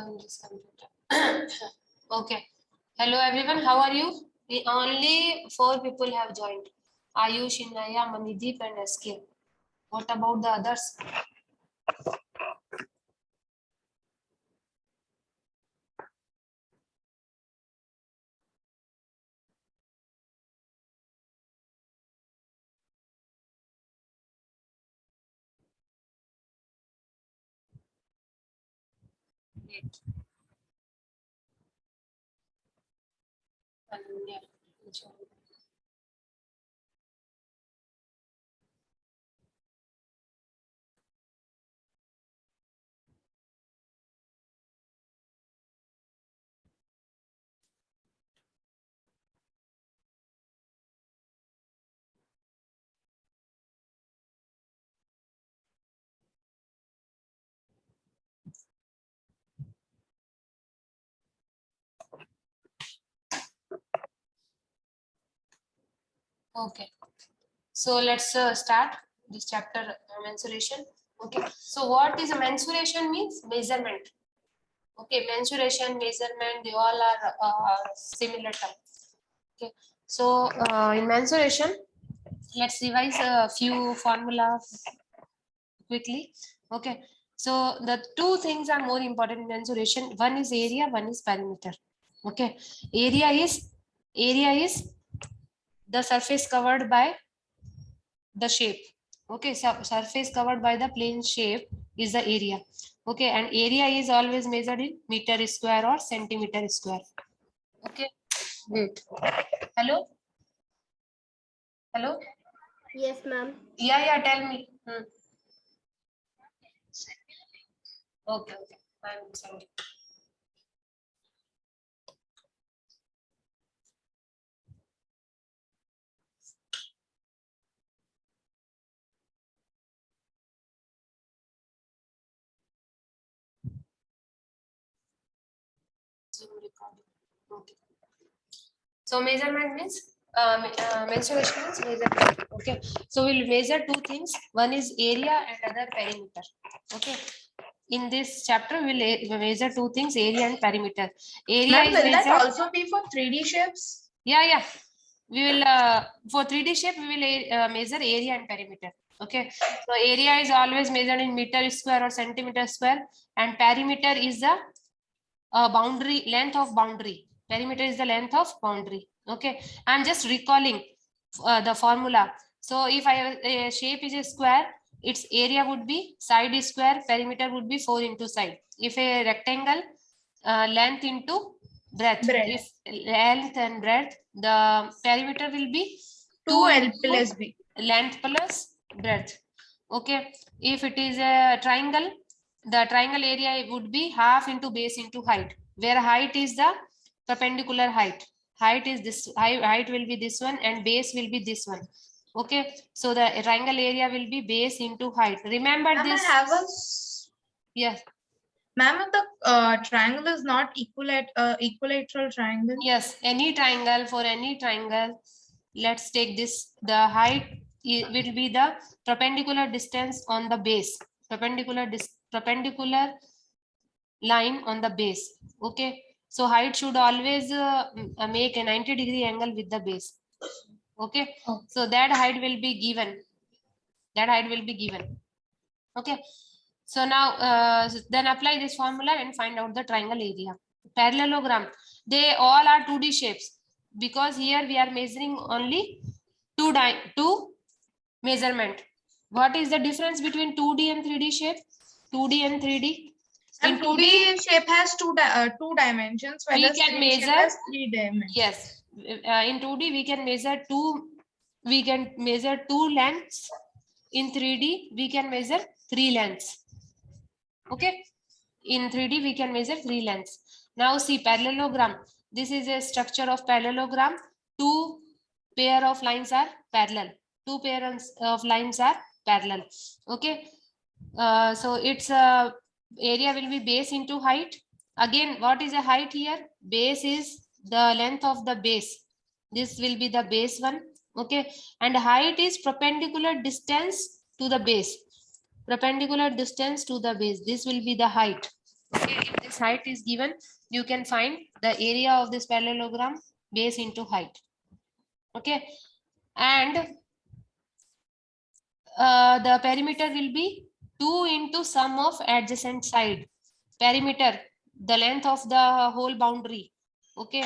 on this computer. Okay. Hello everyone. How are you? Only 4 people have joined. Ayush, Inaya, Manideep, and SK. What about the others? Wait. Alumni. Okay. So let's start this chapter, mensuration. Okay. So what is a mensuration means? Measurement. Okay. Mensuration, measurement, they all are similar terms. Okay. So in mensuration, let's revise a few formulas quickly. Okay. So the two things are more important in mensuration. One is area, one is perimeter. Okay. Area is the surface covered by the shape. Okay, so surface covered by the plane shape is the area. Okay, and area is always measured in meter square or centimeter square. Okay, wait. Hello? Hello? Yes, ma'am. Yeah, tell me. Okay, I'm sorry. Zoom recording. Okay. So measurement means mensuration means measurement. Okay, so we'll measure two things. One is area and other perimeter. Okay, in this chapter we'll measure two things, area and perimeter. Area is will measured. that also be for 3D shapes? Yeah. We will for 3D shape we will measure area and perimeter. Okay, so area is always measured in meter square or centimeter square, and perimeter is the boundary length of boundary. Perimeter is the length of boundary. Okay, I'm just recalling the formula. So if I have a shape is a square, its area would be side is square, perimeter would be 4 into side. If a rectangle, length into breadth. If length and breadth, the perimeter will be 2L plus B. Length plus breadth. Okay, if it is a triangle, the triangle area would be half into base into height, where height is the perpendicular height. Height is this, height will be this one and base will be this one. Okay, so the triangle area will be base into height. Remember this. I have a... Yes. Ma'am, the triangle is not equilateral triangle. Yes, any triangle, for any triangle, let's take this, the height will be the perpendicular distance on the base, perpendicular line on the base. Okay, so height should always make a 90-degree angle with the base. Okay, so that height will be given. Okay, so now then apply this formula and find out the triangle area. Parallelogram, they all are 2D shapes, because here we are measuring only two measurement. What is the difference between 2D and 3D shape? 2D and 3D. In 2D shape has two dimensions, while we can measure has 3 dimensions. Yes, in 2D we can measure two lengths. In 3D we can measure 3 lengths. Okay, in 3D we can measure 3 lengths. Now see parallelogram. This is a structure of parallelogram. Two pair of lines are parallel. Two pairs of lines are parallel. Okay, so its area will be base into height. Again, what is the height here? Base is the length of the base. This will be the base one. Okay, and height is perpendicular distance to the base. Perpendicular distance to the base. This will be the height. Okay, if this height is given, you can find the area of this parallelogram base into height. Okay, and the perimeter will be 2 into sum of adjacent side. Perimeter, the length of the whole boundary. Okay,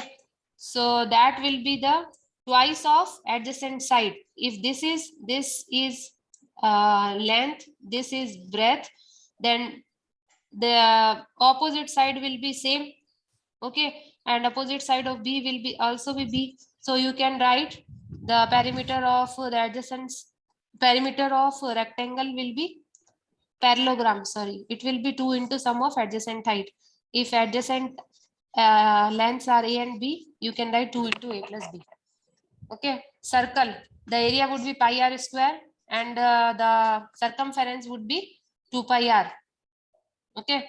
so that will be the twice of adjacent side. If this is length, this is breadth, then the opposite side will be same. Okay, and opposite side of B will be also be B. So you can write the perimeter of the adjacent perimeter of rectangle will be parallelogram, sorry, it will be 2 into sum of adjacent height. If adjacent lengths are A and B, you can write 2 into A plus B. Okay, circle, the area would be pi r square and the circumference would be 2 pi r. Okay,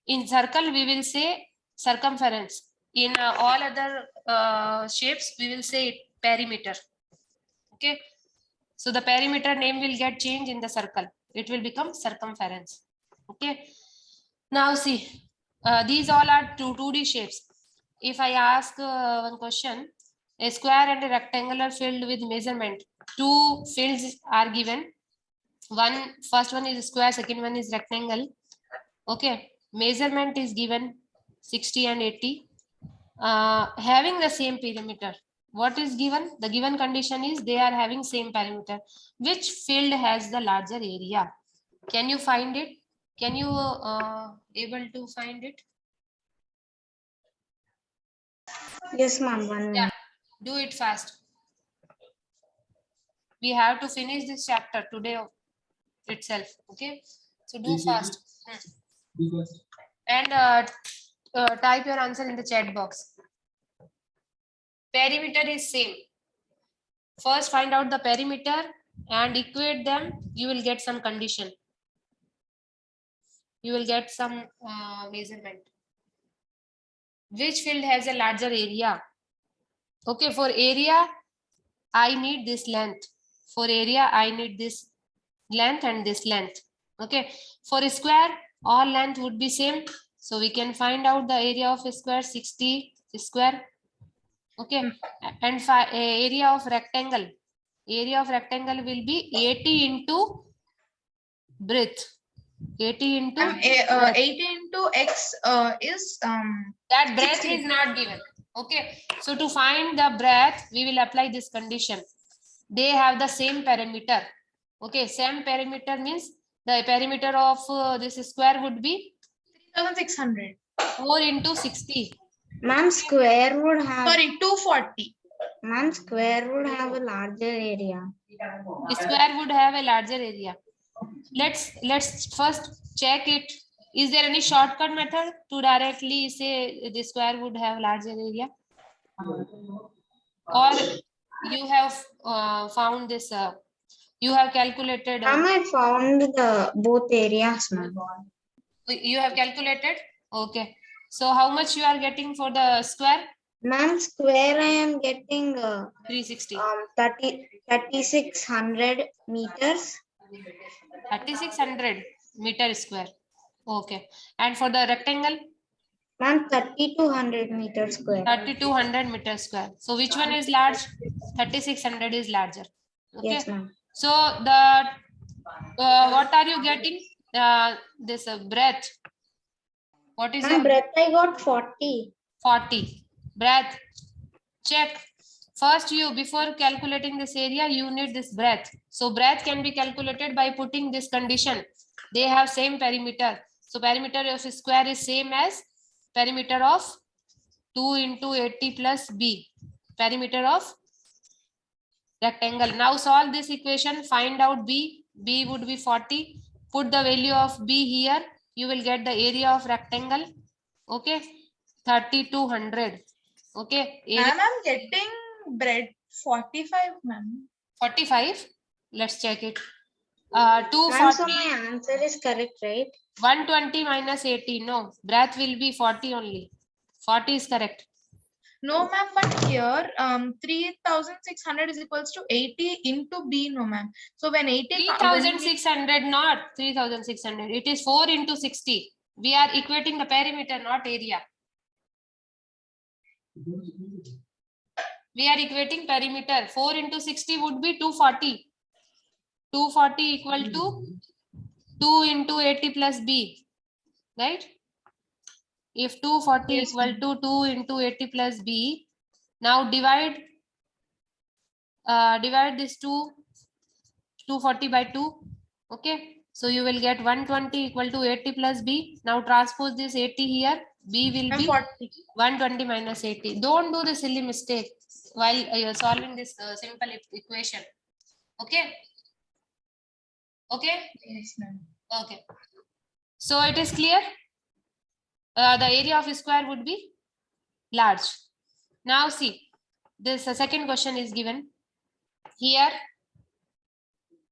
in circle we will say circumference. In all other shapes we will say perimeter. Okay, so the perimeter name will get changed in the circle. It will become circumference. Okay, now see, these all are 2D shapes. If I ask one question, a square and a rectangular field with measurement, two fields are given. First one is square, second one is rectangle. Okay, measurement is given 60 and 80, having the same perimeter. What is given? The given condition is they are having same perimeter. Which field has the larger area? Can you find it? Can you able to find it? Yes, ma'am. 1 minute. Yeah, do it fast. We have to finish this chapter today itself. Okay, so do fast. And type your answer in the chat box. Perimeter is same. First find out the perimeter and equate them. You will get some condition. You will get some measurement. Which field has a larger area? Okay, for area, I need this length. For area, I need this length and this length. Okay, for a square, all length would be same. So we can find out the area of a square, 60 square. Okay, and area of rectangle. Area of rectangle will be 80 into breadth. 80 into 80 into x is that breadth 60. is not given. Okay, so to find the breadth, we will apply this condition. They have the same perimeter. Okay, same perimeter means the perimeter of this square would be 3600. 4 into 60. Ma'am, square would have. Sorry, 240. Ma'am, square would have a larger area. Square would have a larger area. Let's first check it. Is there any shortcut method to directly say the square would have larger area? Or you have found this, you have calculated. Ma'am, I found the both areas, ma'am. You have calculated? Okay. So how much you are getting for the square? Ma'am, square I am getting 360. 3600 meters. 3600 meter square. Okay. And for the rectangle? Ma'am, 3200 meters square. 3200 meter square. So which one is large? 3600 is larger. Okay. Yes, ma'am. So the what are you getting? This breadth. What is your breadth? I got 40. 40. Breadth. Check. First, you before calculating this area, you need this breadth. So breadth can be calculated by putting this condition. They have same perimeter. So perimeter of a square is same as perimeter of 2 into 80 plus b. Perimeter of rectangle. Now solve this equation. Find out b. B would be 40. Put the value of b here. You will get the area of rectangle. Okay. 3200. Okay. Ma'am, I'm getting bread 45, ma'am. 45. Let's check it. Ma'am, 240. so my answer is correct, right? 120 minus 80. No, breadth will be 40 only. 40 is correct. No, ma'am, but here 3600 is equals to 80 into b, no, ma'am. So when 80 3600, not 3600. It is 4 into 60. We are equating the perimeter, not area. We are equating perimeter. 4 into 60 would be 240. 240 equal to 2 into 80 plus b, right? If 240 Yes, equal to 2 into 80 plus b, now divide this 240 by 2. Okay, so you will get 120 equal to 80 plus b. Now transpose this 80 here. B will ma'am, be 40. 120 minus 80. Don't do the silly mistake while you're solving this simple equation. Okay. Okay. Yes, ma'am. Okay. So it is clear. The area of a square would be large. Now see, this second question is given. Here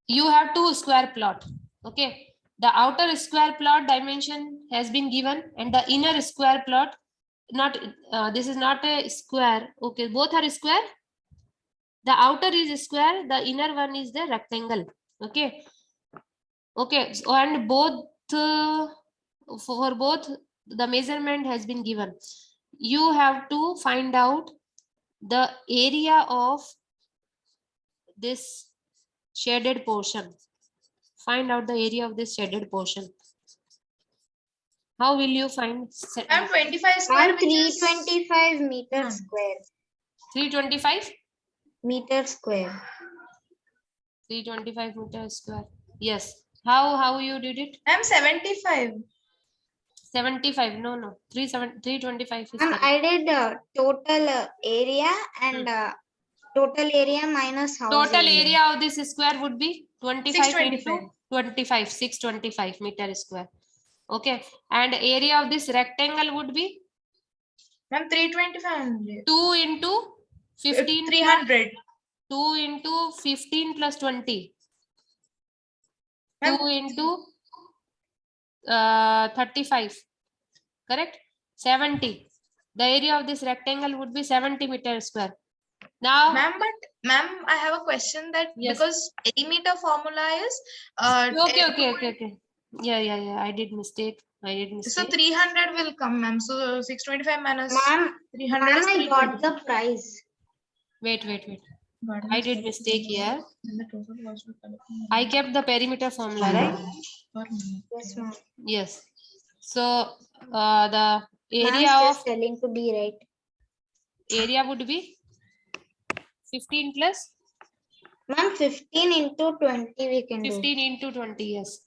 you have two square plot. Okay. The outer square plot dimension has been given and the inner square plot, not this is not a square. Okay, both are square. The outer is square, the inner one is the rectangle. Okay. Okay, so, and both for both the measurement has been given. You have to find out the area of this shaded portion. Find out the area of this shaded portion. How will you find? Ma'am, 25 square, Ma'am, which is 325 meters Hmm. square. 325? Meter square. 325 meters square. Yes. How you did it? ma'am, 75. 75. No. 325 is Ma'am, correct. I did total area and total area minus house Total area of this square would be 25 into 625. 625 meter square. Okay. And area of this rectangle would be Ma'am, 325. 2 into 15 300. 2 into 15 plus 20. Ma'am, 2 into 35. Correct? 70. The area of this rectangle would be 70 meter square. Now, ma'am, I have a question that Yes. because perimeter formula is okay. Yeah. I did mistake. So 300 will come, ma'am. So 625 minus Ma'am, 300 is I got 320. the price. Wait. Got I it. did mistake here. And the total was I kept the perimeter formula, right? Yes, ma'am. Yes. So the Ma'am area is of just telling to be right. area would be 15 plus Ma'am, 15 into 20 we can do. 15 into 20. Yes.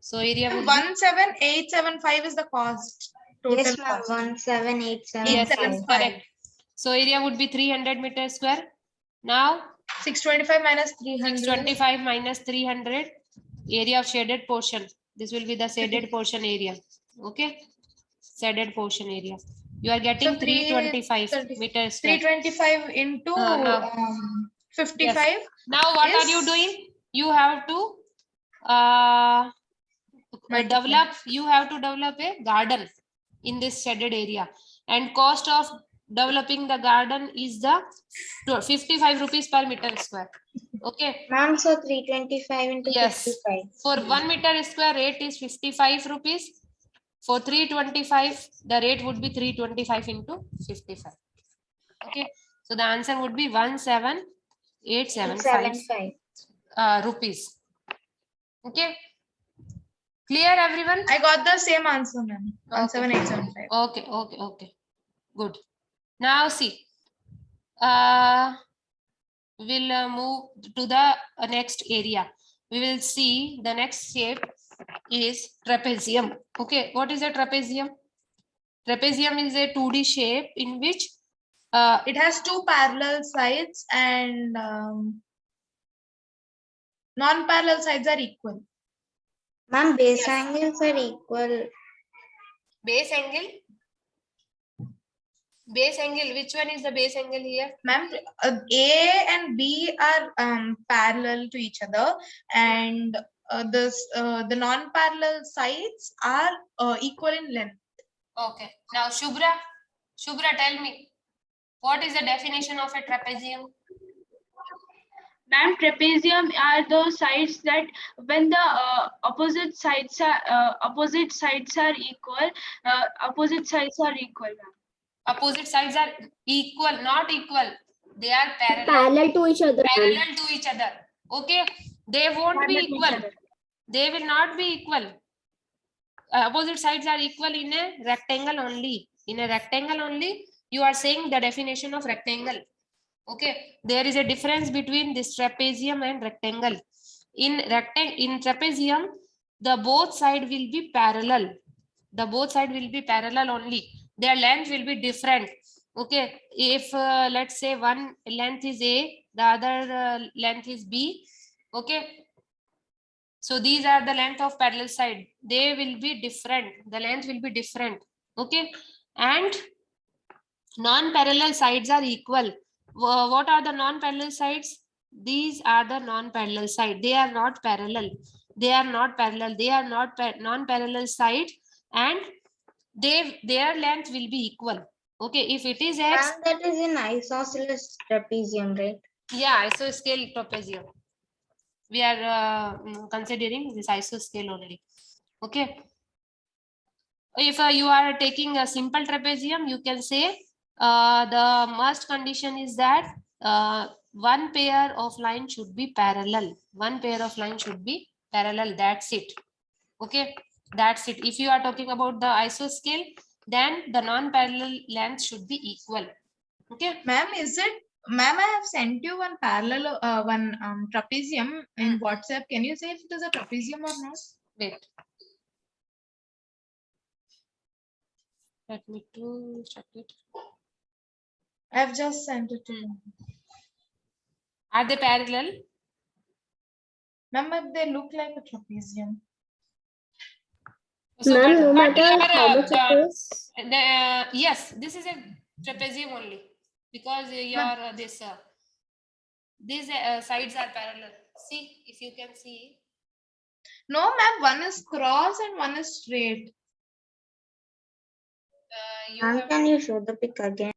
So area would be 17875 is the cost. Total Yes, ma'am. cost. 17875. yes, 875. correct. So area would be 300 meter square. Now 625 minus 300. 625 minus 300 area of shaded portion. This will be the shaded portion area. Okay. Shaded portion area. You are getting So 325 meter square. 325 into now- 55. Yes. Now what are you is- doing? You have to Multiply. you have to develop a garden in this shaded area, and cost of developing the garden is the 55 rupees per meter square. Okay. Ma'am, so 325 into Yes. 55. For 1 meter square rate is 55 rupees. For 325, the rate would be 325 into 55. Okay. So the answer would be 17875 875. rupees. Okay. Clear, everyone? I got the same answer, ma'am. Okay. 17875. Okay. Good. Now see, we'll move to the next area. We will see the next shape is trapezium. Okay, what is a trapezium? Trapezium is a 2D shape in which It has two parallel sides and non-parallel sides are equal. Ma'am, base Yes. angles are equal. base angle. Base angle, which one is the base angle here? Ma'am, A and B are parallel to each other, and the non-parallel sides are equal in length. Okay. Now Shubhra, tell me, what is the definition of a trapezium? Ma'am, trapezium are those sides that when the opposite sides are equal, ma'am. Opposite sides are equal, not equal. They are Parallel to each other. parallel to each other. Okay, they won't be equal. They will not be equal. Opposite sides are equal in a rectangle only. In a rectangle only, you are saying the definition of rectangle. Okay, there is a difference between this trapezium and rectangle. In trapezium, the both side will be parallel. The both side will be parallel only. Their length will be different. Okay, if let's say one length is A, the other length is B. Okay, so these are the length of parallel side. They will be different. The length will be different. Okay, and non-parallel sides are equal. What are the non-parallel sides? These are the non-parallel side. They are not parallel. They are not parallel. They are not non-parallel side, and their length will be equal. Okay, if it is X, And that is in isosceles trapezium, right? yeah, isoscale trapezium. We are considering this isoscale only. Okay. If you are taking a simple trapezium, you can say the must condition is that one pair of line should be parallel. One pair of line should be parallel. That's it. Okay, that's it. If you are talking about the isoscale, then the non-parallel length should be equal. Okay. Ma'am, ma'am, I have sent you one trapezium in WhatsApp. Can you say if it is a trapezium or not? Wait. Let me to check it. I have just sent it to you. Are they parallel? Ma'am, but they look like a trapezium. So, Ma'am, no but matter how much it is. yes, this is a trapezium only because your these sides are parallel. See, if you can see. No, ma'am, one is cross and one is straight. And can you show the pic again?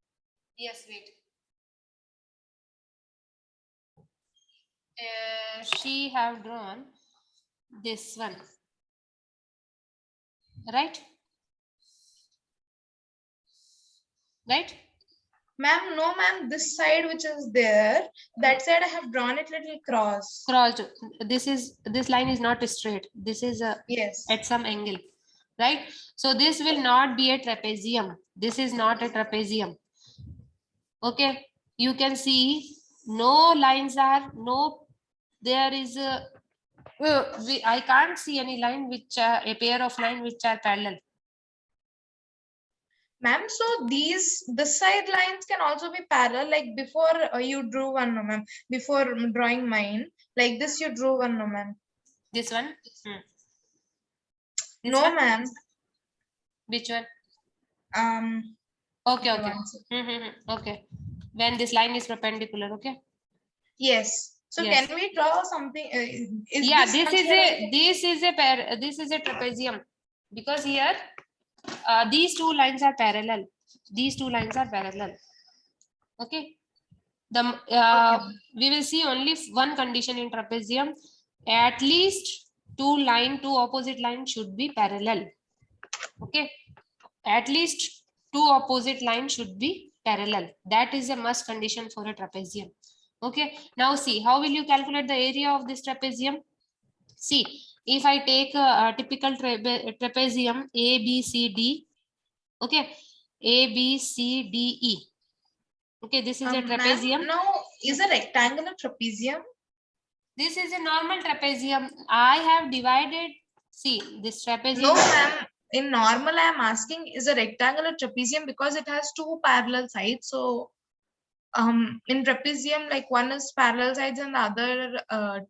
Yes, wait. She have drawn this one, right? Right? Ma'am, no, ma'am, this side which is there, that side I have drawn it little cross. Crossed. This line is not straight. This is Yes. at some angle, right? So this will not be a trapezium. This is not a trapezium. Okay, you can see no lines are there is I can't see any line which a pair of line which are parallel. Ma'am, so this side lines can also be parallel. Like before you drew one, no, ma'am. Before drawing mine, like this you drew one, no, ma'am. This one? This No, one? ma'am. Which one? Okay. Okay. Okay. When this line is perpendicular, okay? Yes. So Yes. can we draw something? This is a trapezium because here these two lines are parallel. These two lines are parallel. Okay. We will see only one condition in trapezium. At least two opposite lines should be parallel. Okay. At least two opposite lines should be parallel. That is a must condition for a trapezium. Okay. Now see, how will you calculate the area of this trapezium? See, if I take a typical trapezium A, B, C, D. Okay. A, B, C, D, E. Okay, this is a trapezium. No, is a rectangular trapezium? This is a normal trapezium. I have divided. See, this trapezium. No, ma'am. In normal, I am asking is a rectangular trapezium because it has two parallel sides. So, in trapezium, like one is parallel sides and the other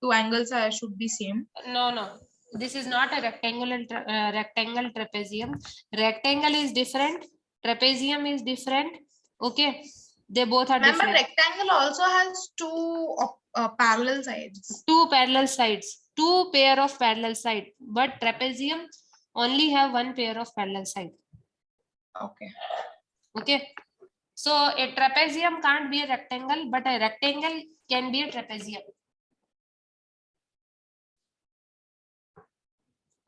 two angles should be same. No. This is not a rectangle trapezium. Rectangle is different. Trapezium is different. Okay. They both are Remember, different. rectangle also has two parallel sides. Two parallel sides. Two pair of parallel side. But trapezium only have one pair of parallel side. Okay. Okay. So a trapezium can't be a rectangle, but a rectangle can be a trapezium.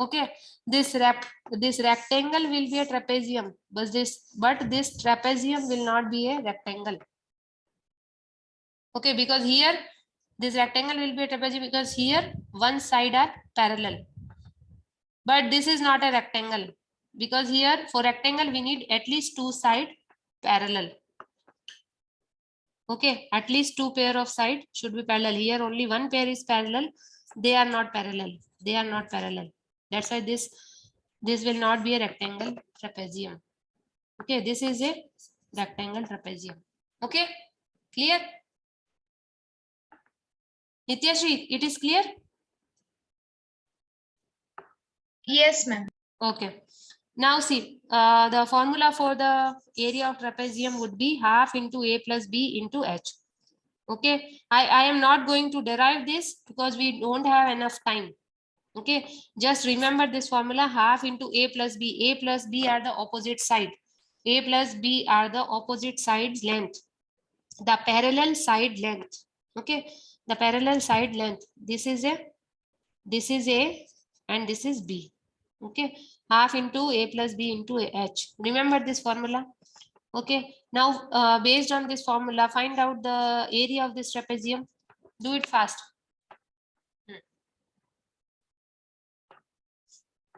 Okay, this rectangle will be a trapezium, but this trapezium will not be a rectangle. Okay, because here this rectangle will be a trapezium because here one side are parallel. But this is not a rectangle because here for rectangle we need at least two side parallel. Okay, at least two pair of side should be parallel. Here only one pair is parallel. They are not parallel. They are not parallel. That's why this will not be a rectangle trapezium. Okay, this is a rectangle trapezium. Okay, clear? Nityashri, it is clear? Yes, ma'am. Okay. Now see, the formula for the area of trapezium would be half into a plus b into h. Okay, I am not going to derive this because we don't have enough time. Okay, just remember this formula, half into a plus b. A plus b are the opposite side. A plus b are the opposite sides length. The parallel side length. Okay, the parallel side length. This is a, and this is b. Okay, half into a plus b into h. Remember this formula. Okay, now based on this formula, find out the area of this trapezium. Do it fast.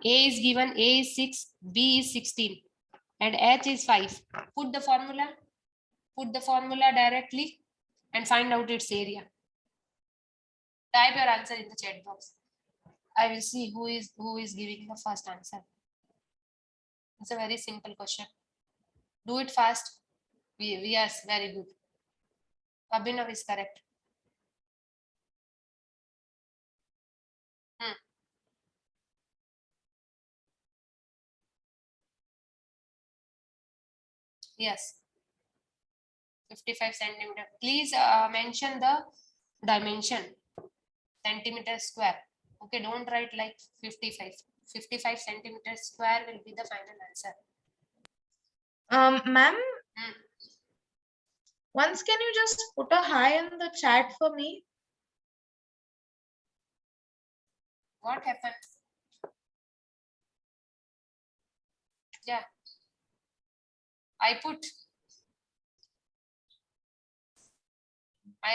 A is given, A is 6, B is 16, and H is 5. Put the formula directly and find out its area. Type your answer in the chat box. I will see who is giving the first answer. It's a very simple question. Do it fast. Yes, very good. Abhinav is correct. Yes, 55 centimeter. Please mention the dimension, centimeter square. Okay, don't write like 55. 55 centimeter square will be the final answer. Ma'am, once can you just put a hi in the chat for me? What happened? Yeah, I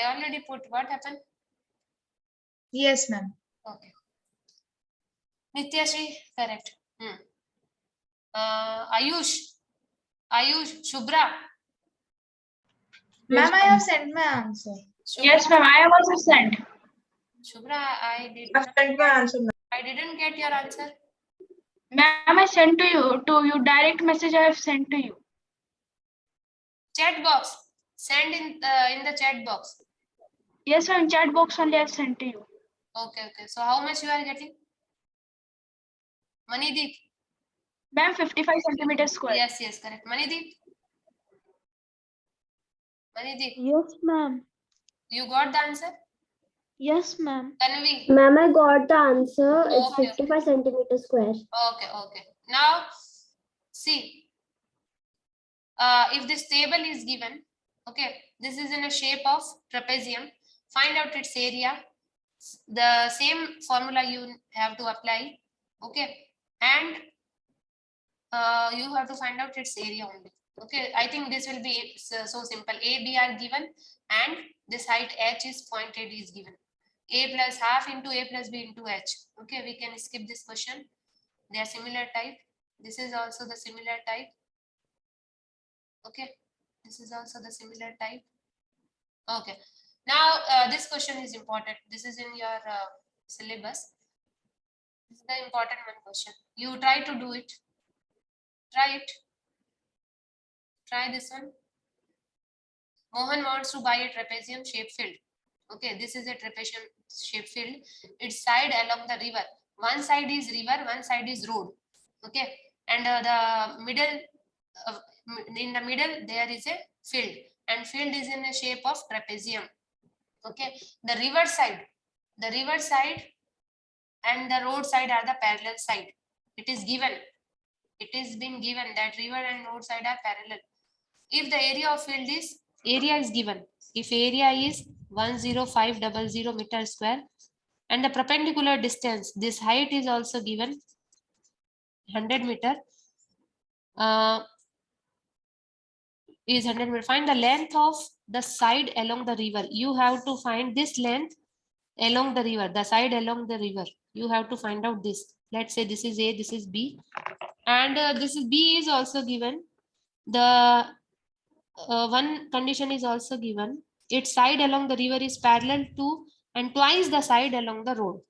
already put. What happened? Yes, ma'am. Okay. Nityashri, correct. Ayush, Shubhra. Ma'am, I have sent my answer. Yes, ma'am. I have also sent. Shubhra, I sent my answer, ma'am. I didn't get your answer. Ma'am, I sent to you. Direct message I have sent to you. Chat box. Send in the chat box. Yes, ma'am. Chat box only I have sent to you. Okay. So how much you are getting? Manideep. Ma'am, 55 centimeters square. Yes, correct. Manideep. Yes, ma'am. You got the answer? Yes, ma'am. Tanvi. Ma'am, I got the answer. It's Okay. 55 centimeters square. Okay. Now, see. If this table is given, okay, this is in a shape of trapezium. Find out its area. The same formula you have to apply, okay, and you have to find out its area only. Okay, I think this will be so simple. A, B are given, and this height h is 0.8 is given. A plus half into A plus B into h. Okay, we can skip this question. They are similar type. This is also the similar type. Okay, this is also the similar type. Okay, now this question is important. This is in your syllabus. This is the important one question. You try to do it. Try this one. Mohan wants to buy a trapezium shape field. Okay, this is a trapezium shape field. Its side along the river. One side is river, one side is road. Okay, and the middle, in the middle there is a field, and field is in the shape of trapezium. Okay, the river side and the road side are the parallel side. It is given. It is been given that river and road side are parallel. If the area of field is given, if area is 10500 meter square, and the perpendicular distance, this height is also given, 100 meter. Is 100 meter. Find the length of the side along the river. You have to find this length along the river, the side along the river. You have to find out this. Let's say this is A, this is B, and this is B is also given. The one condition is also given. Its side along the river is parallel to and twice the side along the road.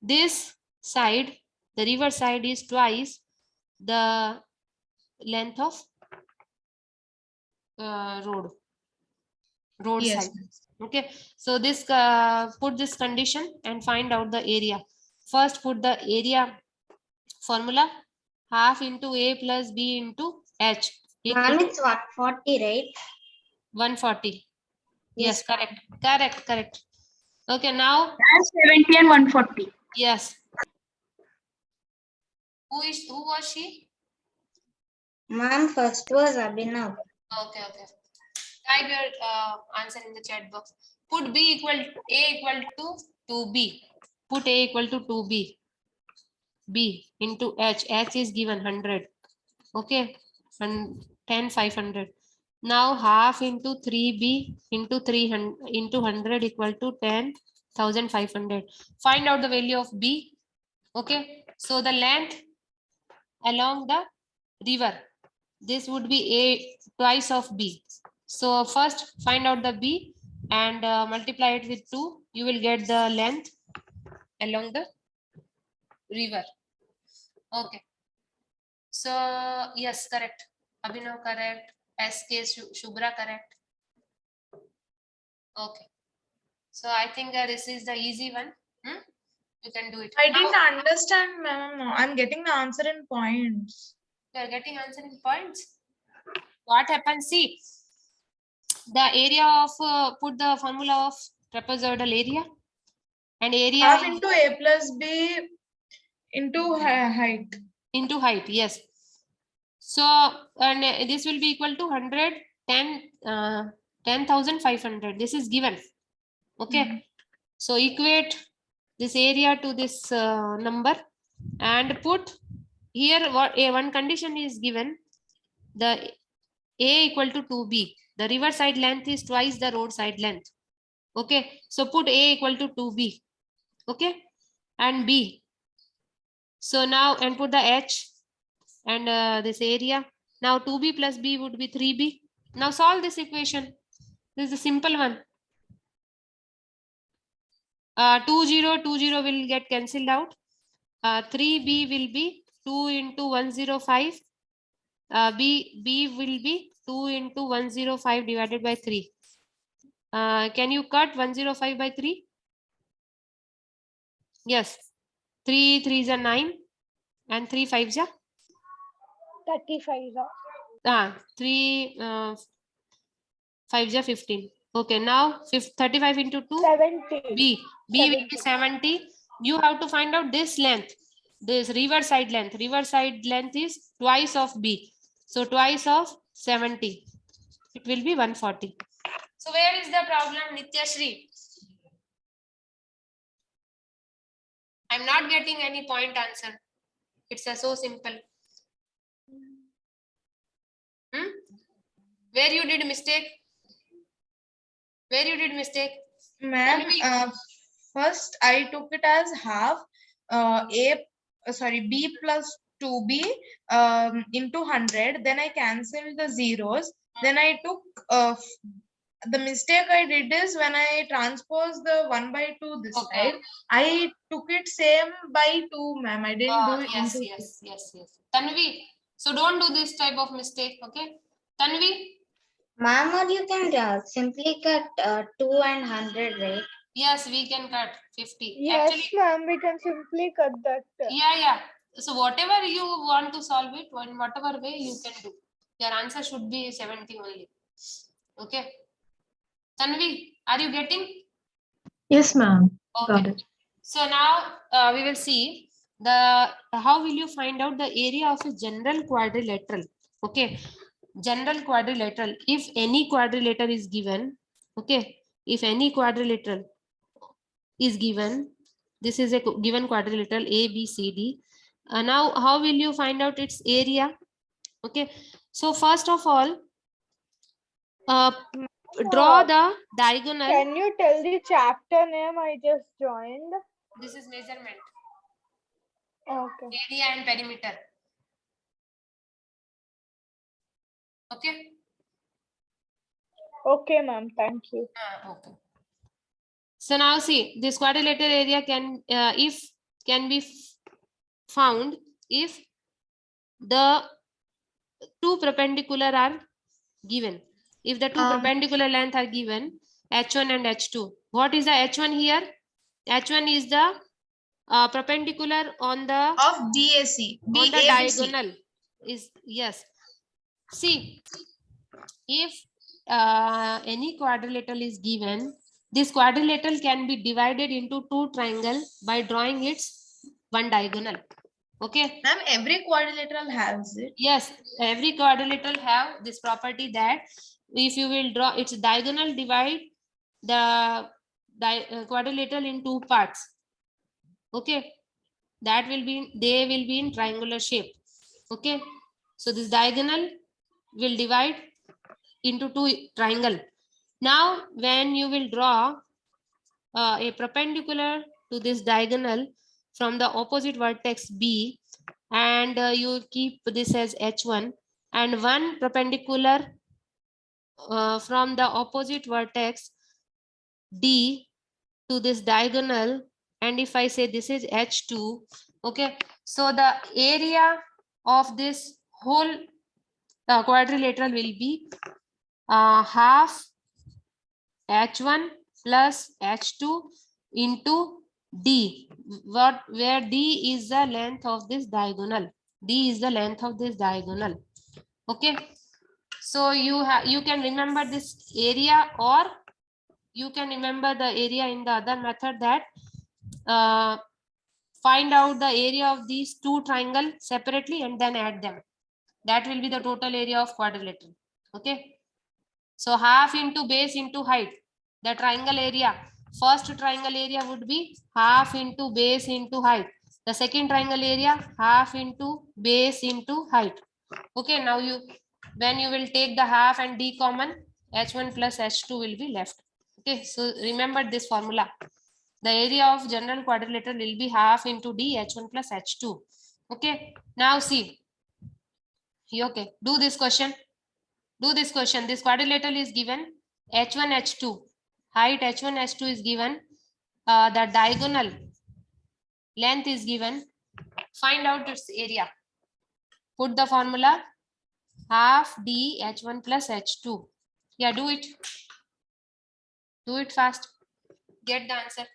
This side, the river side, is twice the length of road Yes. side. Okay, so this put this condition and find out the area. First put the area formula, half into A plus B into H equal Ma'am, to it's 140, right? 140. Yes, Yes. correct. Okay, now As 70 and 140. yes. Who was she? Ma'am, first was Abhinav. Okay. Type your answer in the chat box. Put B equal A equal to 2B. Put A equal to 2B. B into H. H is given 100. Okay, and 10 500. Now half into 3B into 300 into 100 equal to 10,500. Find out the value of B. Okay, so the length along the river, this would be A twice of B. So first find out the B and multiply it with 2. You will get the length along the river. Okay. So yes, correct. Abhinav correct. SK Shubhra correct. Okay. So I think this is the easy one. You can do it. I Now, didn't understand, ma'am. I'm getting the answer in points. you are getting answer in points. What happens? See, the area of put the formula of trapezoidal area and area Half into A plus B into height. into height. Yes. So and this will be equal to 100 10,500. This is given. Okay. So equate this area to this number and put here what one condition is given. The A equal to 2B. The river side length is twice the road side length. Okay. So put A equal to 2B. Okay. And B. So now and put the H and this area. Now 2B plus B would be 3B. Now solve this equation. This is a simple one. 20 will get cancelled out. 3B will be 2 into 105. B will be 2 into 105 divided by 3. Can you cut 105 by 3? Yes. 3 3s are 9 and 3 5s are 35. 3 5s are 15. Okay, now 35 into 2 70. B will be 70. You have to find out this length, this river side length. River side length is twice of B. So twice of 70. It will be 140. So where is the problem, Nityashri? I'm not getting any point answer. It's so simple. Where you did mistake? Where you did mistake? Ma'am, first I took it as half B plus 2B into 100. Then I cancelled the zeros. Then I took the mistake I did is when I transposed the 1 by 2 this Okay. side, I took it same by 2, ma'am. I didn't do it into Yes. Tanvi, so don't do this type of mistake, okay? Tanvi? Ma'am, or you can simply cut 2 and 100, right? Yes, we can cut 50. Yes, Actually, ma'am, we can simply cut that. yeah. So whatever you want to solve it, in whatever way you can do. Your answer should be 70 only. Okay. Tanvi, are you getting? Yes, ma'am. Okay. Got it. So now we will see how will you find out the area of a general quadrilateral. Okay. General quadrilateral. If any quadrilateral is given, okay. If any quadrilateral is given, this is a given quadrilateral A, B, C, D. Now, how will you find out its area? Okay, so first of all, draw the diagonal. Can you tell the chapter name? I just joined. This is measurement, Okay. area and perimeter. Okay. Okay, ma'am. Thank you. Okay. So now see, this quadrilateral area can be found if the two perpendicular are given. If the two perpendicular length are given, h1 and h2. What is the h1 here? H1 is the perpendicular on the Of DAC. on the diagonal. Is yes. See, if any quadrilateral is given, this quadrilateral can be divided into two triangles by drawing its one diagonal. Okay. Ma'am, every quadrilateral has it. Yes, every quadrilateral have this property that if you will draw its diagonal, divide the quadrilateral in two parts. Okay, that will be, they will be in triangular shape. Okay, so this diagonal will divide into two triangle. Now, when you will draw a perpendicular to this diagonal from the opposite vertex B, and you keep this as h1, and one perpendicular from the opposite vertex D to this diagonal, and if I say this is h2, okay, so the area of this whole quadrilateral will be half h1 plus h2 into D, where D is the length of this diagonal. D is the length of this diagonal. Okay, so you can remember this area, or you can remember the area in the other method, that find out the area of these two triangles separately and then add them. That will be the total area of quadrilateral. Okay, so half into base into height, the triangle area. First triangle area would be half into base into height. The second triangle area, half into base into height. Okay, now when you will take the half and D common, h1 plus h2 will be left. Okay, so remember this formula. The area of general quadrilateral will be half into D, h1 plus h2. Okay, now see. Okay, do this question. Do this question. This quadrilateral is given h1, h2. Height h1, h2 is given. The diagonal length is given. Find out its area. Put the formula half D h1 plus h2. Yeah, do it. Do it fast. Get the answer.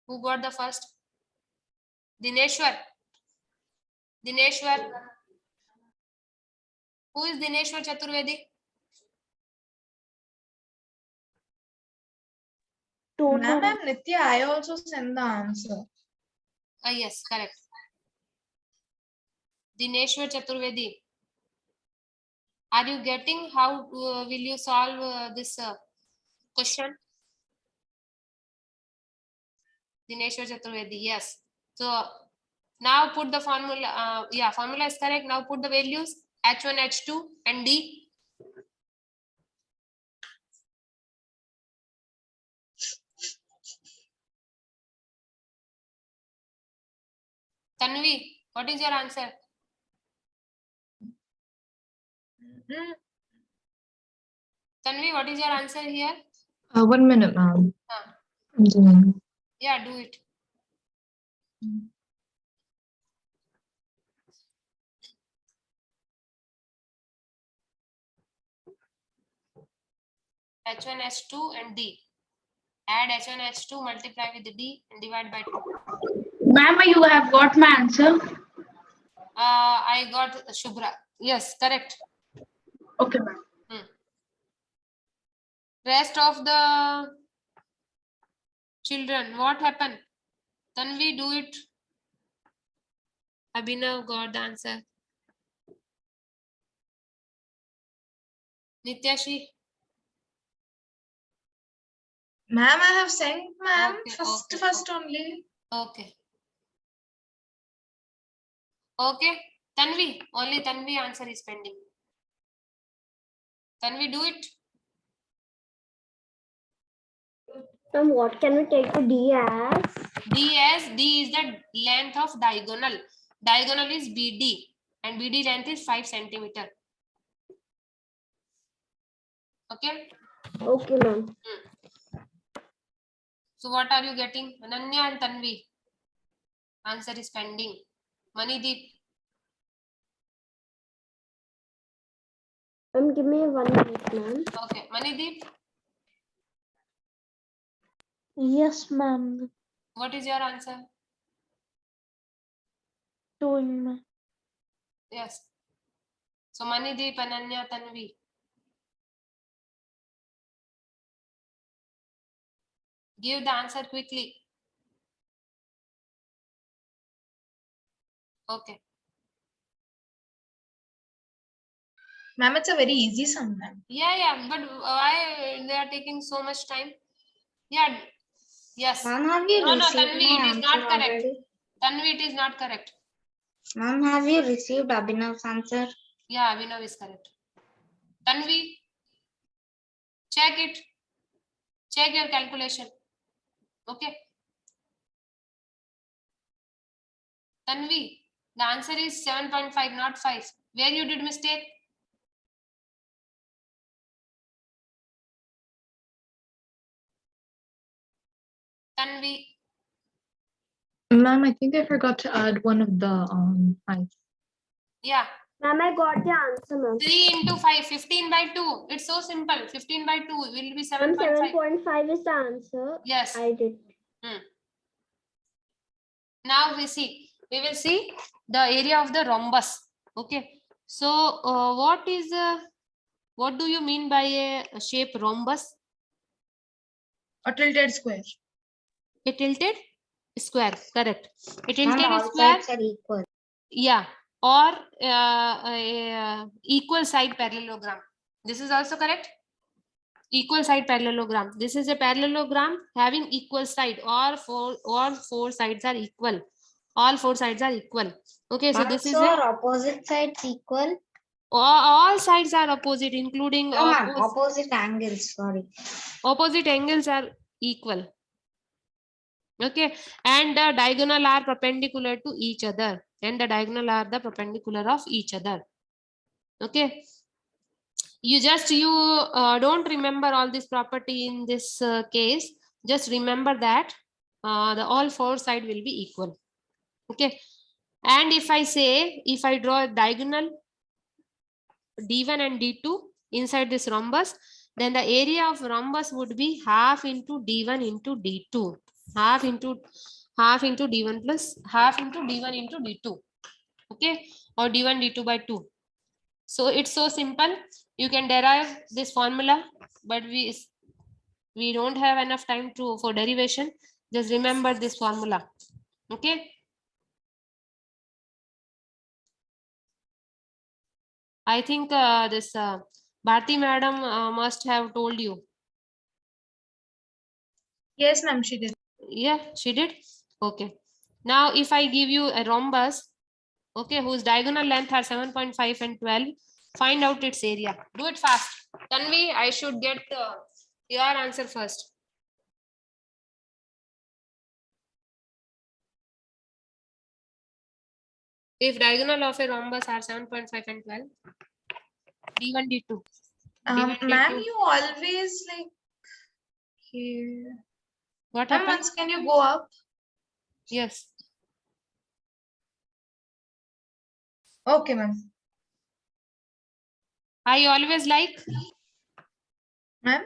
Who got the first? Dineshwar. Dineshwar. Who is Dineshwar Chaturvedi? Ma'am, Nitya, I also send the answer. Yes, correct. Dineshwar Chaturvedi. Are you getting how will you solve this question? Dineshwar Chaturvedi, yes. So now put the formula. Yeah, formula is correct. Now put the values h1, h2 and D. Tanvi, what is your answer? Tanvi, what is your answer here? 1 minute, ma'am. I'm Uh, doing. yeah, do it. h1, h2 and D. Add h1, h2, multiply with the D and divide by 2. Ma'am, you have got my answer. I got Shubhra. Yes, correct. Okay, ma'am. Rest of the children, what happened? Tanvi, do it. Abhinav got the answer. Nityashi. Ma'am, I have sent, ma'am. Okay, First okay. only. Okay. Okay. Tanvi, only Tanvi answer is pending. Tanvi, do it. What can we take to D as? D is the length of diagonal. Diagonal is BD and BD length is 5 centimeter. Okay. Okay, ma'am. So what are you getting? Ananya and Tanvi. Answer is pending. Manideep. Give me 1 minute, ma'am. Okay. Manideep, Yes, ma'am. what is your answer? Doing, ma'am. Yes. So Manideep, Ananya, Tanvi. Give the answer quickly. Okay. Ma'am, it's a very easy sum, ma'am. Yeah, but why they are taking so much time? Yeah. Yes. Ma'am, have you No, received Tanvi, my it is answer not correct. already? Tanvi, it is not correct. Ma'am, have you received Abhinav's answer? Yeah, Abhinav is correct. Tanvi, check it. Check your calculation. Okay. Tanvi, the answer is 7.5, not 5. Where you did mistake? Tanvi, Ma'am, I think I forgot to add one of the heights. yeah. Ma'am, I got the answer, ma'am. 3 into 5, 15 by 2. It's so simple. 15 by 2 will be Ma'am, 7.5. 7.5 is the answer. Yes. I did. Now we will see the area of the rhombus. Okay. So what do you mean by a shape rhombus? A tilted square. A tilted square. Correct. A Ma'am, tilted all square. sides are equal. Yeah. Or a equal side parallelogram. This is also correct. Equal side parallelogram. This is a parallelogram having equal side. All four sides are equal. All four sides are equal. Okay, so Ma'am, this is so a are opposite sides equal? all sides are opposite, including No, ma'am, opposite angles, sorry. opposite angles are equal. Okay, and the diagonal are perpendicular to each other, and the diagonal are the perpendicular of each other. Okay, you don't remember all this property in this case. Just remember that the all four side will be equal. Okay, and if I draw a diagonal D1 and D2 inside this rhombus, then the area of rhombus would be half into D1 into D2, half into D1 plus half into D1 into D2. Okay, or D1 D2 by 2. So it's so simple. You can derive this formula, but we don't have enough time for derivation. Just remember this formula. Okay. I think this Bharti madam must have told you. Yes, ma'am, she did. Yeah, she did. Okay. Now, if I give you a rhombus, okay, whose diagonal length are 7.5 and 12, find out its area. Do it fast. Tanvi, I should get your answer first. If diagonal of a rhombus are 7.5 and 12, D1, D2. Ma'am, you always like here. What Ma'am, happened? once can you go up? Yes. Okay, ma'am. I always like. Ma'am?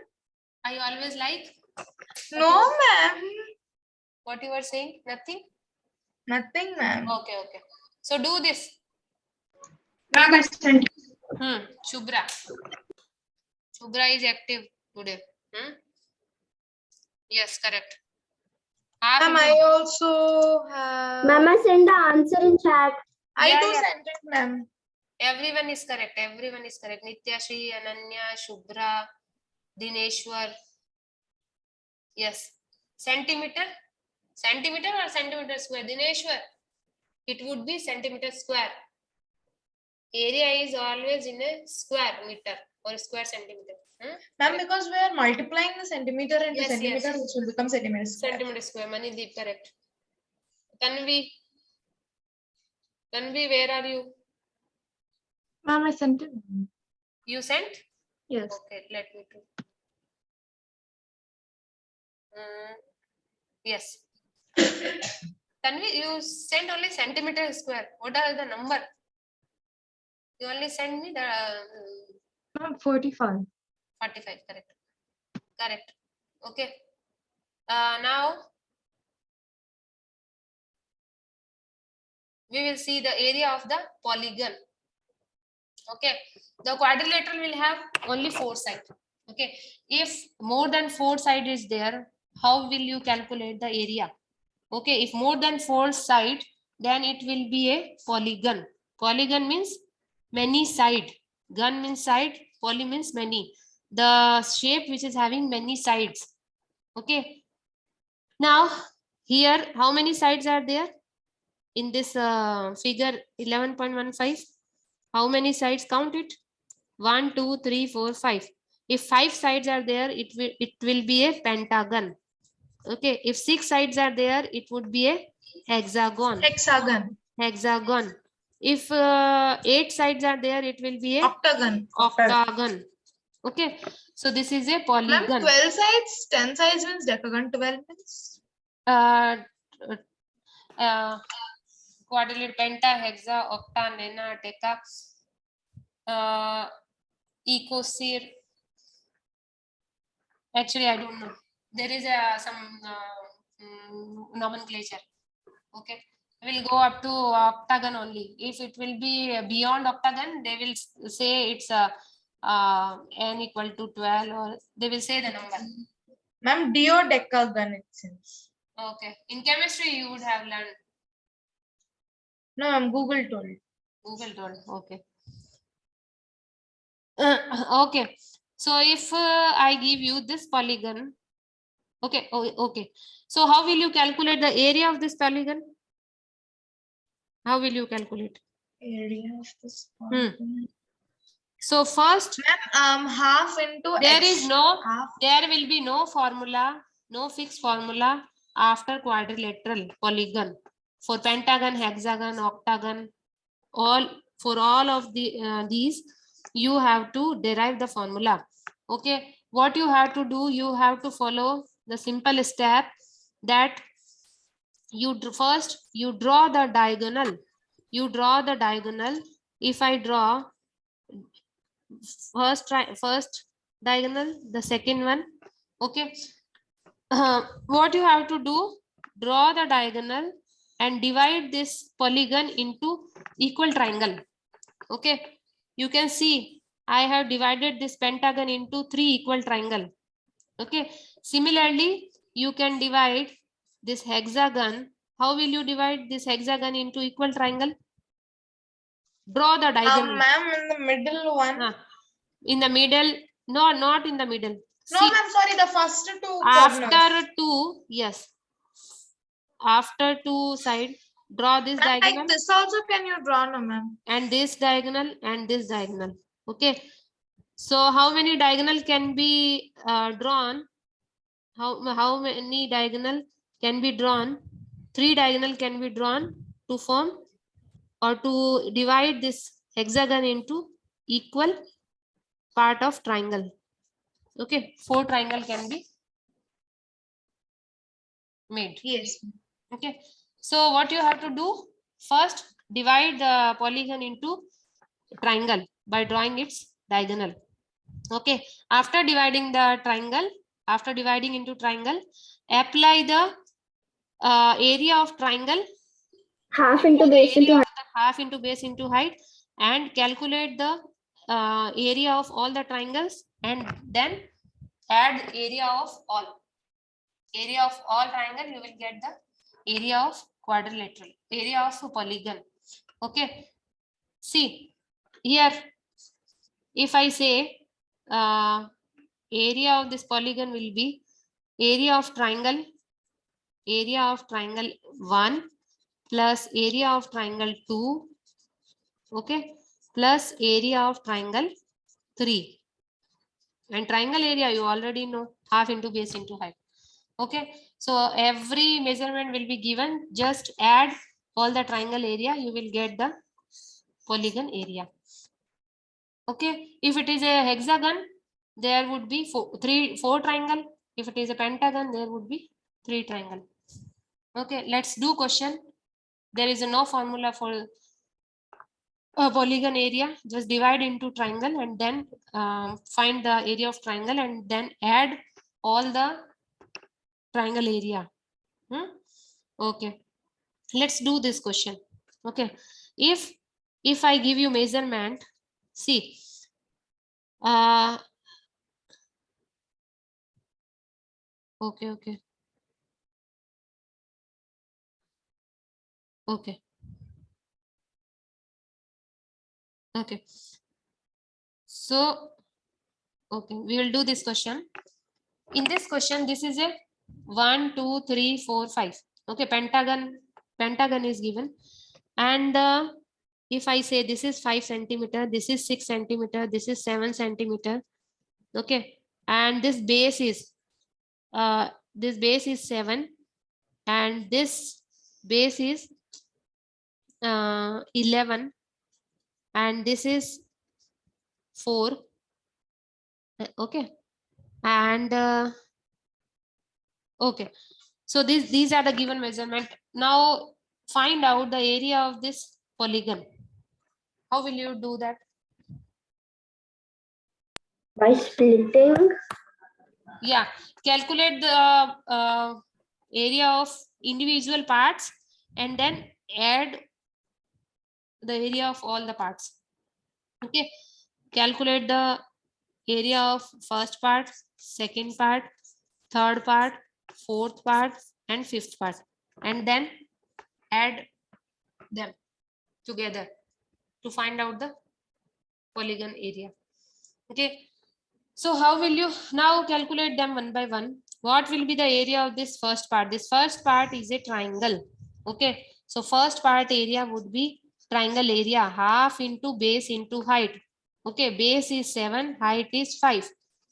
I always like. No, ma'am. What you were saying? Nothing? Nothing, ma'am. Okay. So do this. Ma'am, I sent. Shubhra. Shubhra is active today. Yes, correct. Ma'am, I also have. Ma'am, I send the answer in chat. I Yeah, do yeah. send it, ma'am. Everyone is correct. Nityashri, Ananya, Shubhra, Dineshwar. Yes. Centimeter? Centimeter or centimeter square? Dineshwar. it would be centimeter square. Area is always in a square meter or square centimeter. Ma'am, because we are multiplying the centimeter into Yes, centimeter, yes. it will become centimeter square. Centimeter square, Manideep, correct. Tanvi, where are you? Ma'am, I sent it. You sent? Yes. Okay, let me do. Yes. Tanvi, you sent only centimeter square. What are the number? You only send me the Ma'am, 45. 45, correct. Correct. Okay. Now we will see the area of the polygon. Okay. The quadrilateral will have only 4 sides. Okay. If more than 4 sides is there, how will you calculate the area? Okay. If more than 4 sides, then it will be a polygon. Polygon means many side. Gun means side. Poly means many. The shape which is having many sides. Okay. Now here, how many sides are there in this figure 11.15? How many sides? Count it. 1, 2, 3, 4, 5. If 5 sides are there, it will be a pentagon. Okay. If 6 sides are there, it would be a hexagon. Hexagon. If 8 sides are there, it will be a octagon. Okay. So this is a Ma'am, polygon. 12 sides, 10 sides means decagon, 12 means? Quadrilateral, penta, hexa, octa, nena, deca, ecosir. Actually, I don't know. There is some nomenclature. Okay. We'll go up to octagon only. If it will be beyond octagon, they will say it's n equal to 12, or they will say the number. Ma'am, duodecagon it seems. Okay. In chemistry, you would have learned. No, ma'am, Google told. Google told. Okay. Okay. So if I give you this polygon, okay. Oh, okay. So how will you calculate the area of this polygon? How will you calculate? Area of this polygon. So first, Ma'am, half into there x. is no, half. there will be no formula, no fixed formula after quadrilateral polygon. For pentagon, hexagon, octagon, for all of these, you have to derive the formula. Okay. What you have to do, you have to follow the simple step that first you draw the diagonal. You draw the diagonal. If I draw first diagonal, the second one. Okay. What you have to do, draw the diagonal and divide this polygon into equal triangle. Okay. You can see I have divided this pentagon into 3 equal triangle. Okay. Similarly, you can divide this hexagon. How will you divide this hexagon into equal triangle? Draw the diagonal. Ma'am, in the middle one. In the middle. No, not in the middle. No, See, ma'am, sorry, the first 2 after corners. 2, yes. After 2 side, draw this diagonal. Like this also can you draw, no, ma'am? And this diagonal and this diagonal. Okay. So how many diagonal can be drawn? How many diagonal can be drawn? 3 diagonal can be drawn to form or to divide this hexagon into equal part of triangle. Okay. 4 triangle can be made. Yes. Okay. So what you have to do? First, divide the polygon into triangle by drawing its diagonal. Okay. After dividing the triangle, after dividing into triangle, apply the area of triangle. Half into base into height. Half into base into height, and calculate the area of all the triangles, and then add area of all. Area of all triangle, you will get the area of quadrilateral, area of polygon. Okay. See here, if I say area of this polygon will be area of triangle 1 plus area of triangle 2, okay, plus area of triangle 3. And triangle area you already know, half into base into height. Okay, so every measurement will be given. Just add all the triangle area, you will get the polygon area. Okay, if it is a hexagon, there would be four triangle. If it is a pentagon, there would be 3 triangle. Okay, let's do question. There is no formula for a polygon area. Just divide into triangle and then find the area of triangle and then add all the triangle area. Okay, let's do this question. Okay, if I give you measurement, see, okay, so okay, we will do this question. In this question, this is a 1 2 3 4 5. Okay, pentagon is given, and if I say this is 5 centimeter, this is 6 centimeter, this is 7 centimeter. Okay, and this base is 7, and this base is 11, and this is 4. Okay, and okay, so these are the given measurement. Now find out the area of this polygon. How will you do that? By splitting. Yeah, calculate the area of individual parts and then add the area of all the parts. Okay, calculate the area of first part, second part, third part, fourth part, and fifth part, and then add them together to find out the polygon area. Okay, so how will you now calculate them one by one? What will be the area of this first part? This first part is a triangle. Okay, so first part area would be triangle area, half into base into height. Okay, base is 7, height is 5.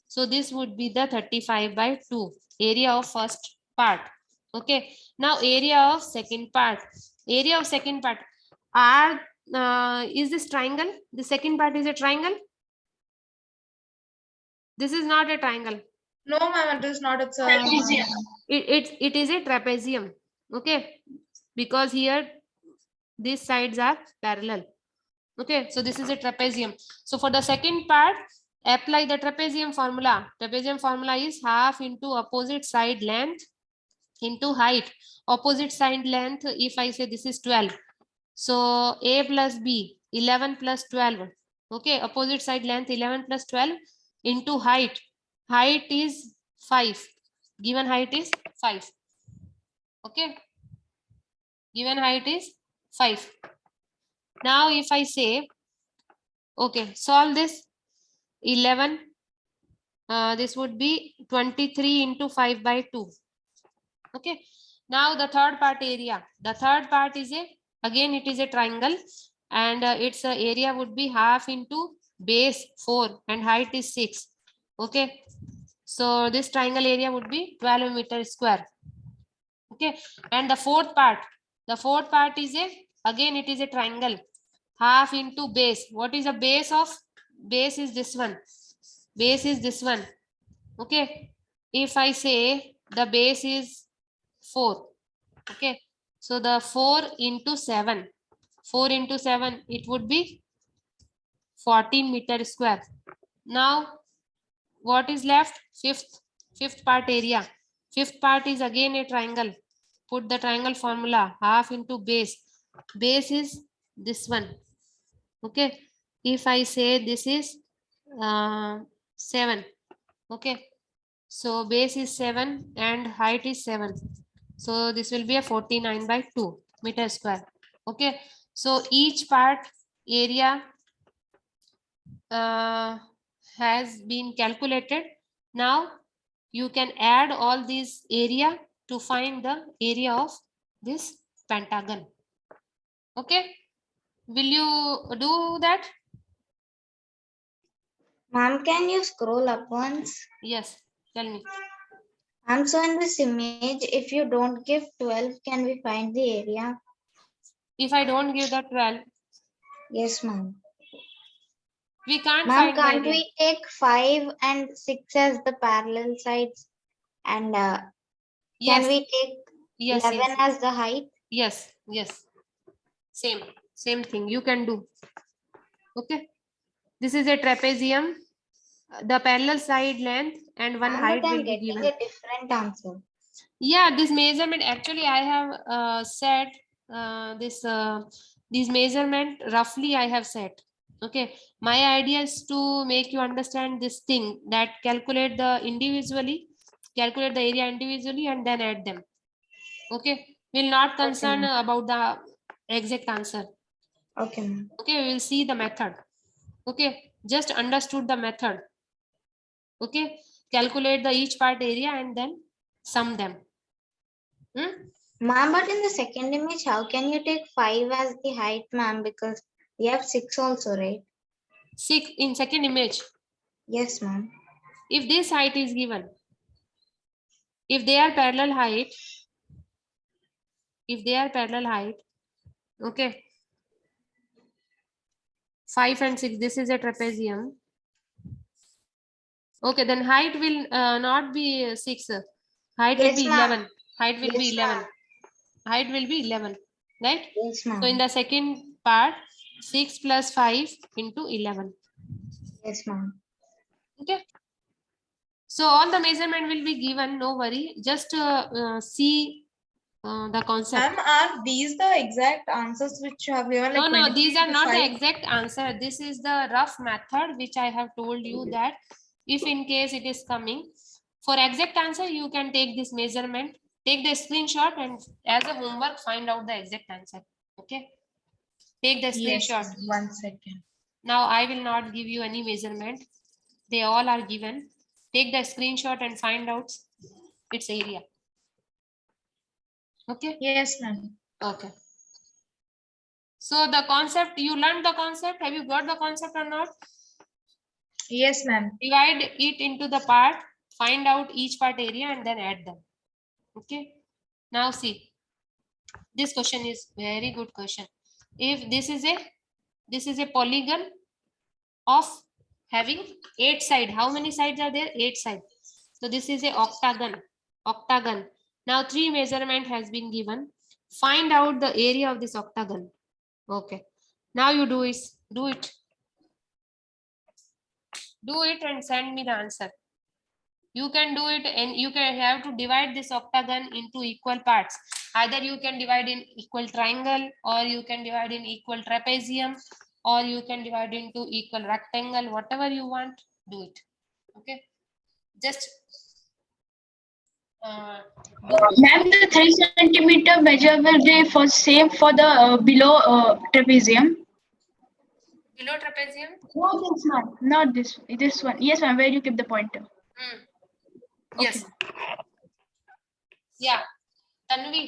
So this would be the 35 by 2 area of first part. Okay, now area of second part. Area of second part is this triangle? The second part is a triangle. This is not a triangle. No, ma'am, it is not. It's a It is a trapezium. Okay, because here these sides are parallel. Okay, so this is a trapezium. So for the second part, apply the trapezium formula. Trapezium formula is half into opposite side length into height. Opposite side length, if I say this is 12, so a plus b, 11 plus 12. Okay, opposite side length 11 plus 12 into height. Height is 5. Given height is 5. Okay, given height is 5. Now if I say, okay, solve this. 11, this would be 23 into 5 by 2. Okay, now the third part area. The third part is again it is a triangle, and its area would be half into base 4 and height is 6. Okay, so this triangle area would be 12 meters square. Okay, and the fourth part is again it is a triangle, half into base. What is the base of? Base is this one. Base is this one. Okay, if I say the base is 4. Okay, so the 4 into 7, 4 into 7, it would be 14 meters square. Now what is left? Fifth part area. Fifth part is again a triangle. Put the triangle formula, half into base. Base is this one. Okay, if I say this is 7. Okay, so base is 7 and height is 7. So this will be a 49 by 2 meters square. Okay, so each part area has been calculated. Now you can add all these area to find the area of this pentagon. Okay. Will you do that? Ma'am, can you scroll up once? Yes. Tell me. Ma'am, so in this image, if you don't give 12, can we find the area? If I don't give the 12, Yes, ma'am. we can't Ma'am, find the can't area. we take 5 and 6 as the parallel sides? And can Yes. we take Yes. 11 Yes. as the height? Yes. Yes. Same thing. You can do. Okay. This is a trapezium. The parallel side length and one Ma'am, height but I'm will be getting given. a different answer. Yeah, this measurement actually I have set these measurement roughly I have set. Okay, my idea is to make you understand this thing, that calculate the area individually and then add them. Okay, we'll not concern ma'am. about the exact answer. Okay, ma'am. Okay, we will see the method. Okay, just understood the method. Okay, calculate the each part area and then sum them. Ma'am, but in the second image, how can you take 5 as the height, ma'am? Because we have 6 also, right? 6 in second image. Yes, ma'am. If this height is given, if they are parallel height, okay, 5 and 6, this is a trapezium. Okay, then height will not be 6. Height will Yes, be ma'am. 11. Height will be Yes, 11. ma'am. Height will be 11, right? Yes, So in ma'am. the second part, 6 plus 5 into 11. Yes, ma'am. Okay. So all the measurement will be given, no worry. Just see the concept. Ma'am, are these the exact answers which you have given? Like No, these 23 are to not the 5? exact answer. This is the rough method which I have told you, that if in case it is coming, for exact answer, you can take this measurement, take the screenshot, and as a homework, find out the exact answer. Okay. Take the Yes, screenshot. ma'am. 1 second. Now I will not give you any measurement. They all are given. Take the screenshot and find out its area. Okay. Yes, ma'am. Okay. So the concept, you learned the concept. Have you got the concept or not? Yes, ma'am. Divide it into the part, find out each part area and then add them. Okay. Now see, this question is very good question. If this is a polygon of having 8 sides. How many sides are there? 8 sides. So this is a octagon. Now 3 measurement has been given. Find out the area of this octagon. Okay. Now you do it. Do it and send me the answer. You can do it and you can have to divide this octagon into equal parts. Either you can divide in equal triangle, or you can divide in equal trapezium, or you can divide into equal rectangle, whatever you want, do it. Okay. Just Ma'am, the 3 centimeter measure will be for same for the below trapezium. below trapezium. No, this one, not this one. Yes, ma'am. Where you keep the pointer? Yes. Yeah. Tanvi.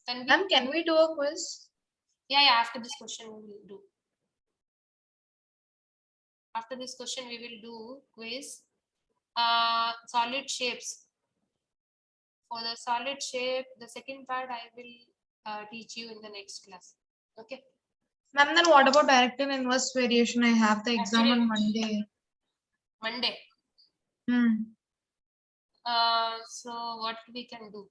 Ma'am, can we do a quiz? Yeah. After this question, we will do. After this question, we will do quiz. Solid shapes. For the solid shape, the second part I will teach you in the next class. Okay. Ma'am, then what about direct and inverse variation? I have the exam Actually, on Monday. Monday. So what we can do?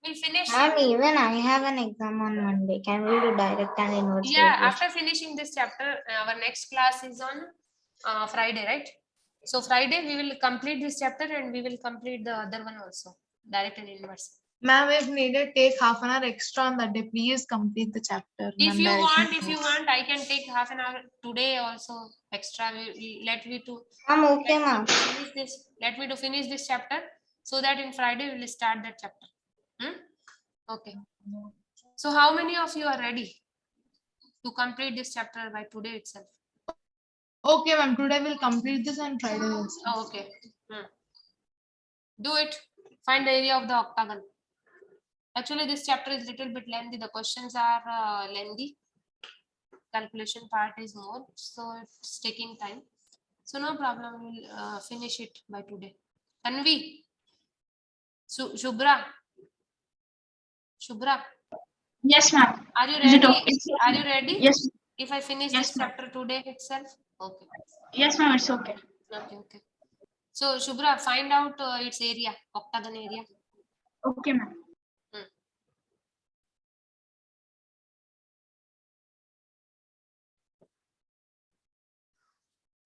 We'll finish. Ma'am, even I have an exam on Monday. Can we do direct and inverse? Yeah, variation? after finishing this chapter, our next class is on Friday, right? So Friday we will complete this chapter and we will complete the other one also, direct and inverse. Ma'am, if needed, take half an hour extra on that day. Please complete the chapter. If you want, I can take half an hour today also extra. Let me to Okay, ma'am. finish this. Let me to finish this chapter so that in Friday we will start that chapter. Okay. So how many of you are ready to complete this chapter by today itself? Okay, ma'am. Today we'll complete this on Friday. Oh, okay. Do it. Find the area of the octagon. Actually, this chapter is little bit lengthy. The questions are lengthy. Calculation part is more, so it's taking time. So no problem. We'll finish it by today. Anvi, Shubhra, Yes, ma'am. are you Is it ready? okay? Are you ready? Yes. If I finish Yes, this ma'am. chapter today itself, okay. Yes, ma'am. It's okay. Okay. So Shubhra, find out its area, octagon area. Okay, ma'am.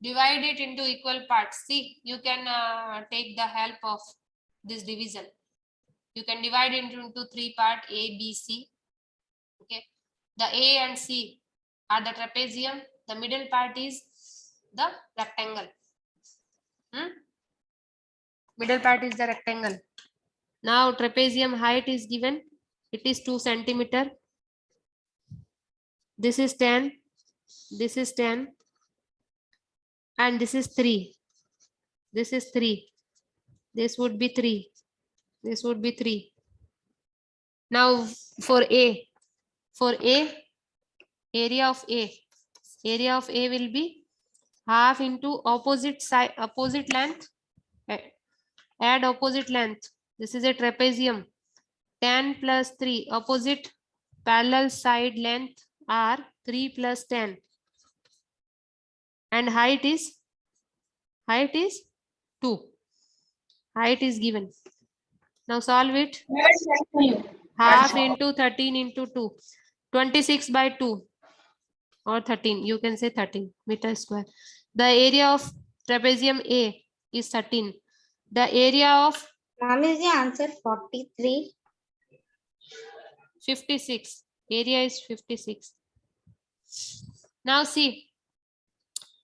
Divide it into equal parts. See, you can take the help of this division. You can divide it into three parts, A, B, C. Okay. The A and C are the trapezium. The middle part is the rectangle. Middle part is the rectangle. Now trapezium height is given. It is 2 centimeter. This is 10. This is 10. And this is 3. This is 3. This would be 3. This would be 3. Now for A, area of A will be half into opposite side, opposite length. Add opposite length. This is a trapezium. 10 plus 3. Opposite parallel side length are 3 plus 10. And height is 2. Height is given. Now solve it. For you. Half into 13 into 2. 26 by 2. Or 13. You can say 13 meter square. The area of trapezium A is 13. The area of Ma'am, is the answer 43? 56. Area is 56. Now see.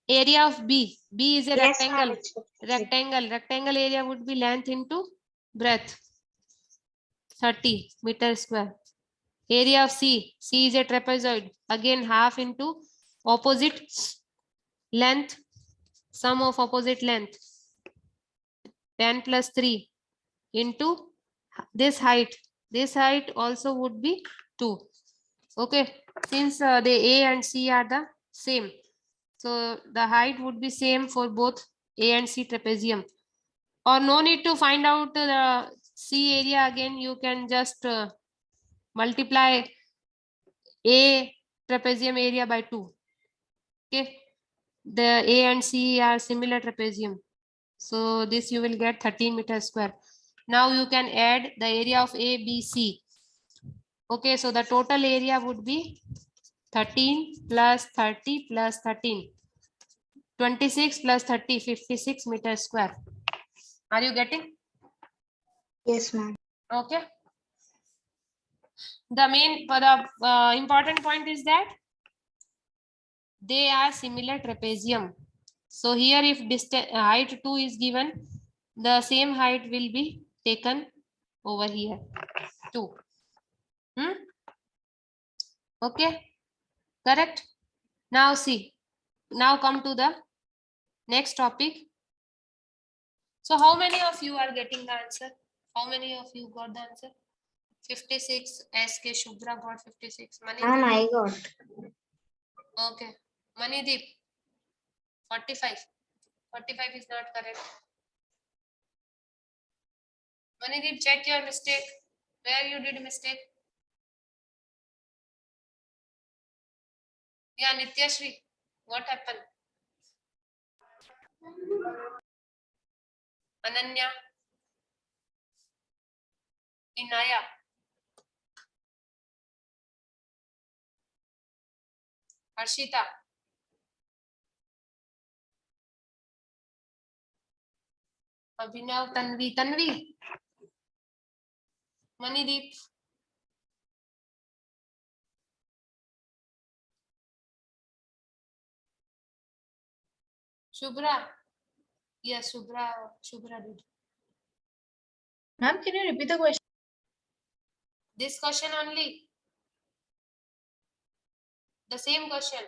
Area of B. B is a Yes, ma'am, rectangle. it's 53. Rectangle area would be length into breadth. 30 meter square. Area of C. C is a trapezoid. Again half into opposite length. Sum of opposite length. 10 plus 3 into this height. This height also would be 2. Okay. Since the A and C are the same. So the height would be same for both A and C trapezium. Or no need to find out the C area again. You can just multiply A trapezium area by 2. Okay. The A and C are similar trapezium. So this you will get 13 meter square. Now you can add the area of A, B, C. Okay. So the total area would be 13 plus 30 plus 13. 26 plus 30, 56 meter square. Are you getting? Yes, ma'am. Okay. The important point is that they are similar trapezium. So here if distance height 2 is given, the same height will be taken over here 2. Okay, correct. Now see, now come to the next topic. So how many of you are getting the answer? How many of you got the answer? 56. SK Shubhra got 56. Ma'am, I got. Okay. Manideep, 45. 45 is not correct. Manideep, check your mistake. Where you did mistake? Yeah, Nityashri, what happened? Ananya, Inaya, Harshita, Abhinav, Tanvi, Manideep. Shubhra. Yes, Shubhra did. Ma'am, can you repeat the question? This question only. The same question.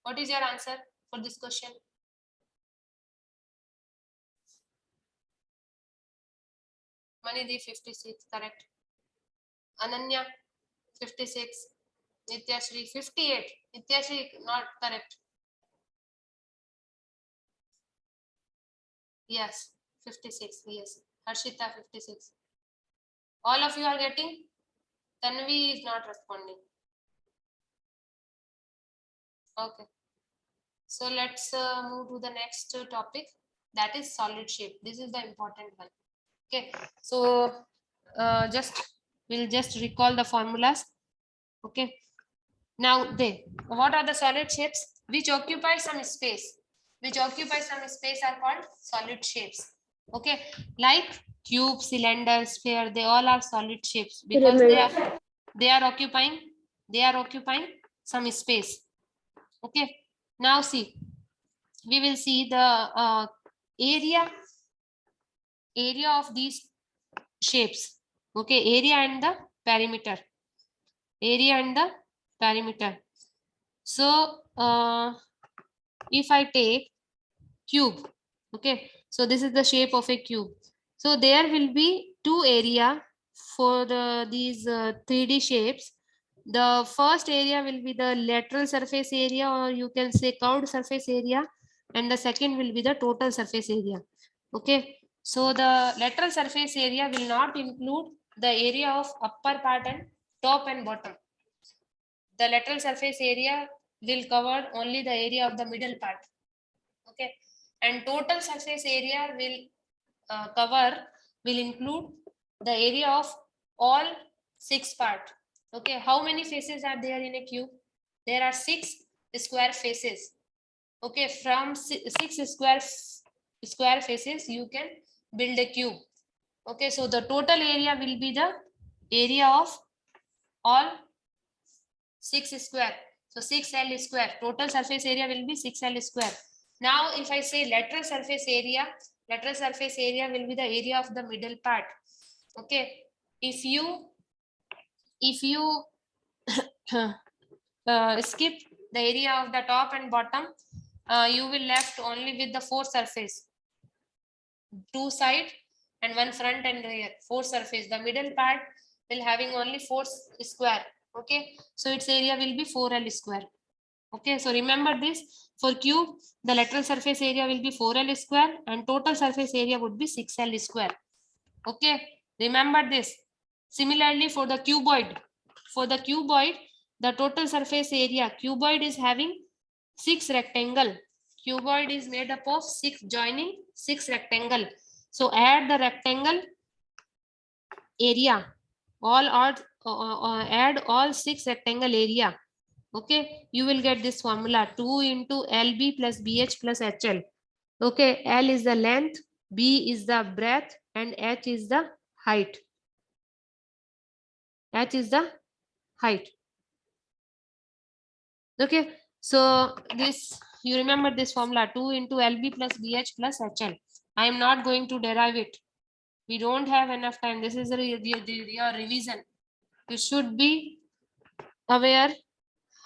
What is your answer for this question? Manideep 56, correct. Ananya 56, Nityashri 58. Nityashri not correct. Yes, 56. Yes, Harshita 56. All of you are getting? Tanvi is not responding. Okay. So let's move to the next topic, that is solid shape. This is the important one. Okay. So we'll just recall the formulas. Okay. Now what are the solid shapes which occupy some space? Which occupy some space are called solid shapes. Okay. Like cube, cylinder, sphere, they all are solid shapes because they are occupying some space. Okay. Now see, we will see the area of these shapes. Okay, area and the perimeter. So if I take cube, okay, so this is the shape of a cube. So there will be two area for these 3D shapes. The first area will be the lateral surface area, or you can say curved surface area, and the second will be the total surface area. Okay, so the lateral surface area will not include the area of upper part and top and bottom. The lateral surface area will cover only the area of the middle part. Okay, and total surface area will include the area of all 6 parts. Okay, how many faces are there in a cube? There are 6 square faces. Okay, from 6 square faces you can build a cube. Okay, so the total area will be the area of all 6 square. So 6L square. Total surface area will be 6L square. Now if I say lateral surface area will be the area of the middle part. Okay, if you skip the area of the top and bottom, you will left only with the 4 surface, 2 side and 1 front and rear, 4 surface. The middle part will having only 4 square. Okay, so its area will be 4L square. Okay, so remember this, for cube the lateral surface area will be 4L square and total surface area would be 6L square. Okay, remember this. Similarly for the cuboid, the total surface area, cuboid is having 6 rectangle. Cuboid is made up of 6 joining 6 rectangle. So add the rectangle area, add all 6 rectangle area. Okay, you will get this formula, 2 into LB plus BH plus HL. Okay, L is the length, B is the breadth, and H is the height. Okay, so this, you remember this formula, 2 into LB plus BH plus HL. I am not going to derive it. We don't have enough time. This is your revision. You should be aware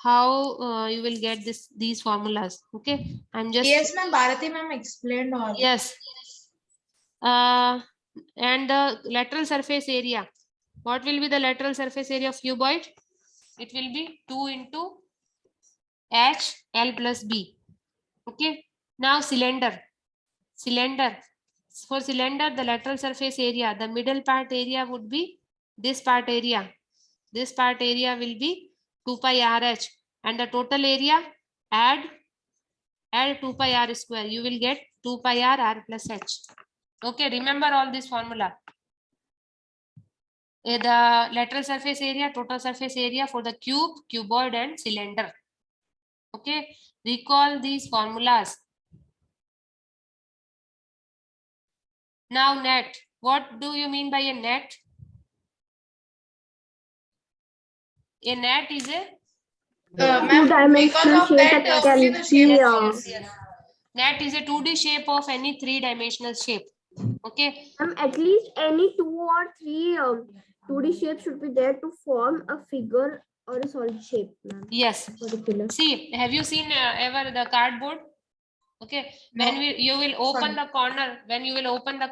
how you will get these formulas. Okay, I'm just, Yes, ma'am. Bharati ma'am explained all. yes. And the lateral surface area. What will be the lateral surface area of cuboid? It will be 2 into H L plus B. Okay. Now cylinder. For cylinder, the lateral surface area, the middle part area would be this part area. This part area will be 2 pi RH, and the total area, add 2 pi R square. You will get 2 pi R plus H. Okay, remember all this formula. The lateral surface area, total surface area for the cube, cuboid and cylinder. Okay, recall these formulas. Now net. What do you mean by a net? A net is a Ma'am, because Two-dimensional of shape that that only can the see. shape. net is a 2D shape of any 3-dimensional shape. Okay. At least any 2 or 3 2D shapes should be there to form a figure or a solid shape. Yes. Particular. See, have you seen ever the cardboard? Okay, No. when you will open Sorry. the corner, when you will open the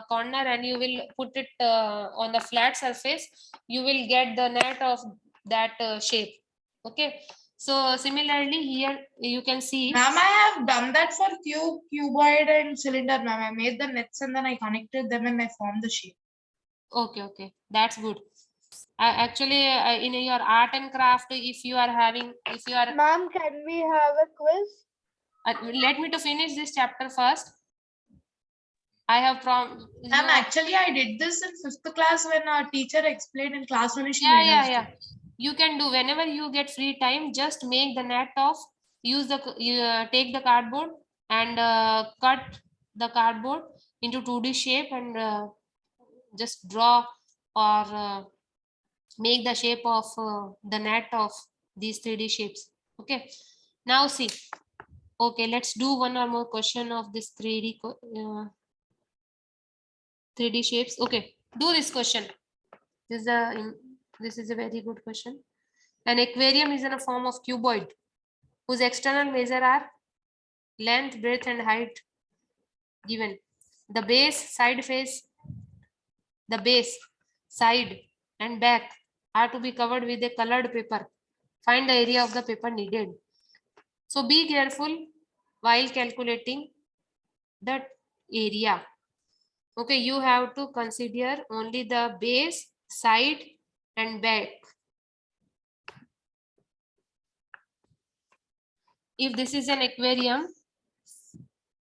corner and you will put it on the flat surface, you will get the net of that shape. Okay, so similarly here you can see. Ma'am, I have done that for cube, cuboid and cylinder, ma'am. I made the nets and then I connected them and I formed the shape. Okay, that's good. Actually, in your art and craft, if you are having, Ma'am, can we have a quiz? let me to finish this chapter first. I have from. Ma'am, actually, I did this in 5th class when our teacher explained in class only. Yeah. You can do whenever you get free time. Just make the net of. Use the take the cardboard and cut the cardboard into 2D shape and just draw or make the shape of the net of these 3D shapes. Okay. Now see. Okay, let's do one or more question of this 3D 3D shapes. Okay, do this question. This is a very good question. An aquarium is in a form of cuboid whose external measure are length, breadth, and height given. The base, side face, the base, side, and back are to be covered with a colored paper. Find the area of the paper needed. So be careful while calculating the area. Okay, you have to consider only the base, side, and back. If this is an aquarium,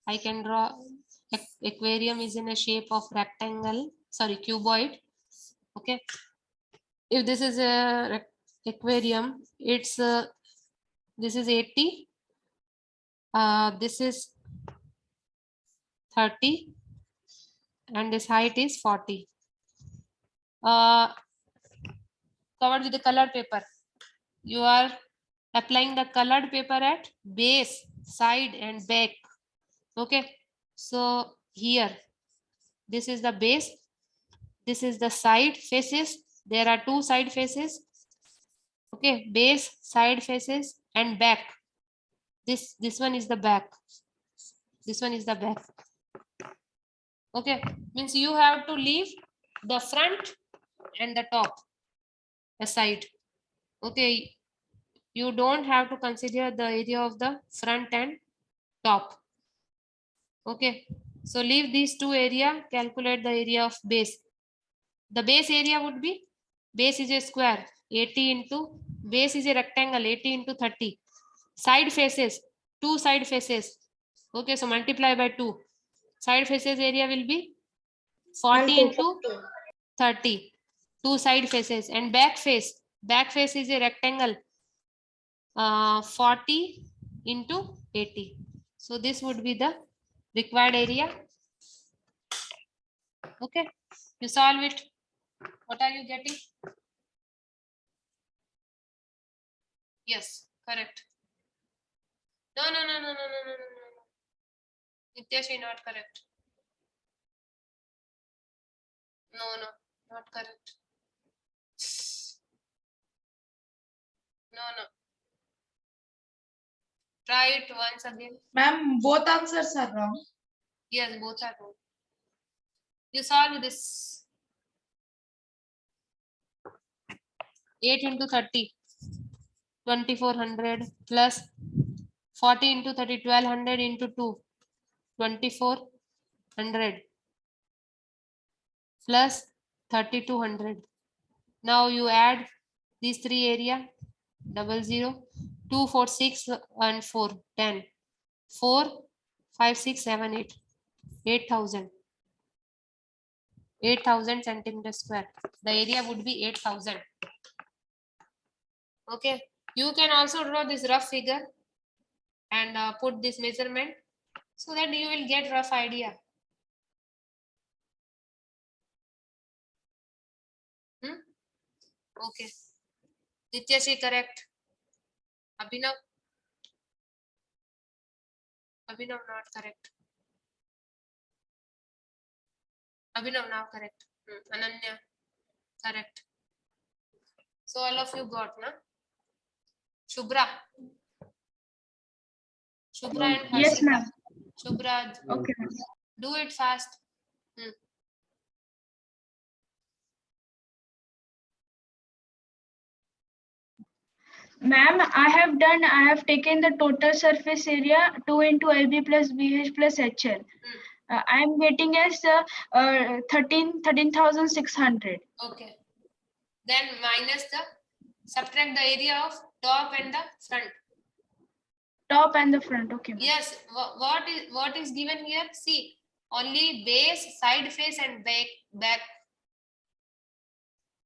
I can draw. Aquarium is in a shape of rectangle, sorry, cuboid. Okay. If this is a aquarium, it's this is 80. This is 30, and this height is 40. Covered with the colored paper. You are applying the colored paper at base, side, and back. Okay, so here this is the base, this is the side faces. There are two side faces. Okay, base, side faces, and back. This one is the back. This one is the back. Okay, means you have to leave the front and the top aside. Okay, you don't have to consider the area of the front and top. Okay, so leave these two area, calculate the area of base. The base area would be, base is a square, 80 into, base is a rectangle, 80 into 30. Side faces, two side faces. Okay, so multiply by 2. Side faces area will be 40 into 30. Two side faces. And back face is a rectangle, 40 into 80. So this would be the required area. Okay, you solve it. What are you getting? Yes, correct. No. Nityashi, not correct. No, not correct. No. Try it once again. Ma'am, both answers are wrong. Yes, both are wrong. You solve this. 8 into 30, 2400 plus 40 into 30, 1200 into 2, 2400 plus 3200. Now you add these three area, 00, 2, 4, 6 and 4, 10, 4, 5, 6, 7, 8, 8000. 8000 centimeters square. The area would be 8000. Okay, you can also draw this rough figure and put this measurement so that you will get rough idea. Okay, Nityashi correct. Abhinav not correct. Abhinav now correct. Ananya correct. So all of you got, na? Shubhra. Shubhra and Yes, Harshita. ma'am. Shubhra, Okay, ma'am. do it fast. Ma'am, I have taken the total surface area 2 into LB plus BH plus HL. I am getting as 13,600. Okay. Then minus subtract the area of top and the front. Top and the front. Okay, ma'am. Yes. What is given here? See, only base, side face, and back.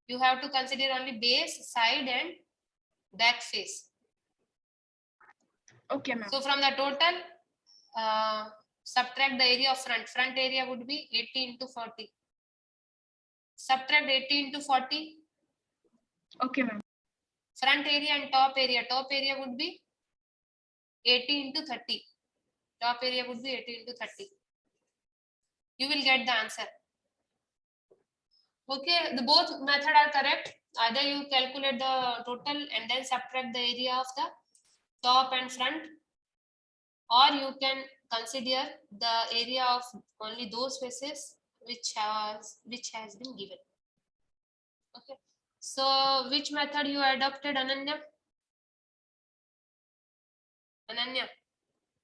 You have to consider only base, side, and back face. Okay, ma'am. So from the total, subtract the area of front. Front area would be 80 into 40. Subtract 80 into 40. Okay, ma'am. Front area and top area. Top area would be 80 into 30. Top area would be 80 into 30. You will get the answer. Okay, the both method are correct. Either you calculate the total and then subtract the area of the top and front, or you can consider the area of only those faces which has been given. Okay, so which method you adopted, Ananya? Ananya,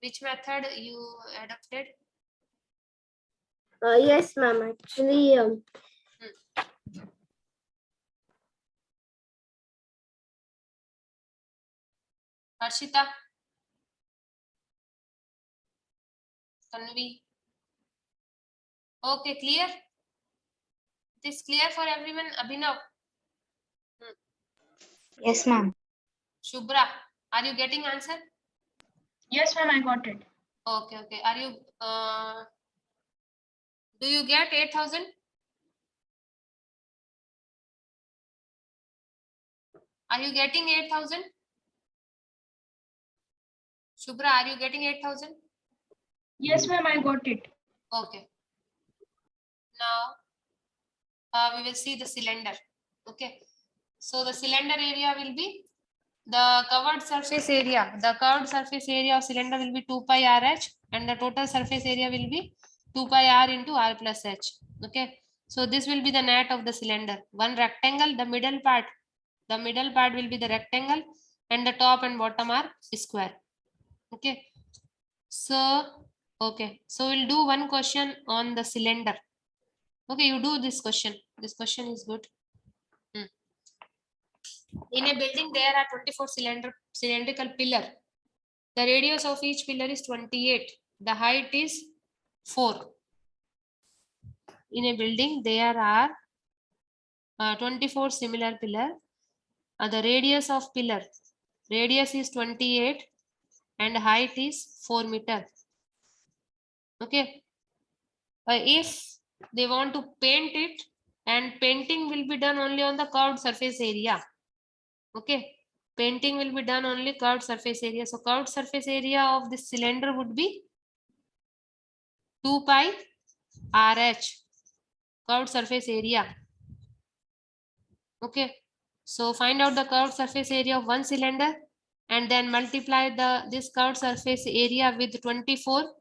which method you adopted? Yes, ma'am. Actually, Harshita, Tanvi. Okay, clear? It is clear for everyone, Abhinav? Yes, ma'am. Shubhra, are you getting answer? Yes, ma'am. I got it. Okay, okay. Are you, do you get 8,000? Are you getting 8,000? Shubhra, are you getting 8,000? Yes, ma'am. I got it. Okay. Now, we will see the cylinder. Okay. So the cylinder area will be the covered surface area. The curved surface area of cylinder will be 2 pi RH, and the total surface area will be 2 pi R into R plus H. Okay. So this will be the net of the cylinder. One rectangle, the middle part will be the rectangle, and the top and bottom are square. Okay. So, okay. So we'll do one question on the cylinder. Okay, you do this question. This question is good. In a building, there are 24 cylindrical pillar. The radius of each pillar is 28. The height is 4. In a building, there are 24 similar pillar. The radius of pillar, radius is 28 and height is 4 meter. Okay. If they want to paint it, and painting will be done only on the curved surface area. Okay, painting will be done only curved surface area. So curved surface area of this cylinder would be 2 pi RH, curved surface area. Okay, so find out the curved surface area of one cylinder and then multiply this curved surface area with 24.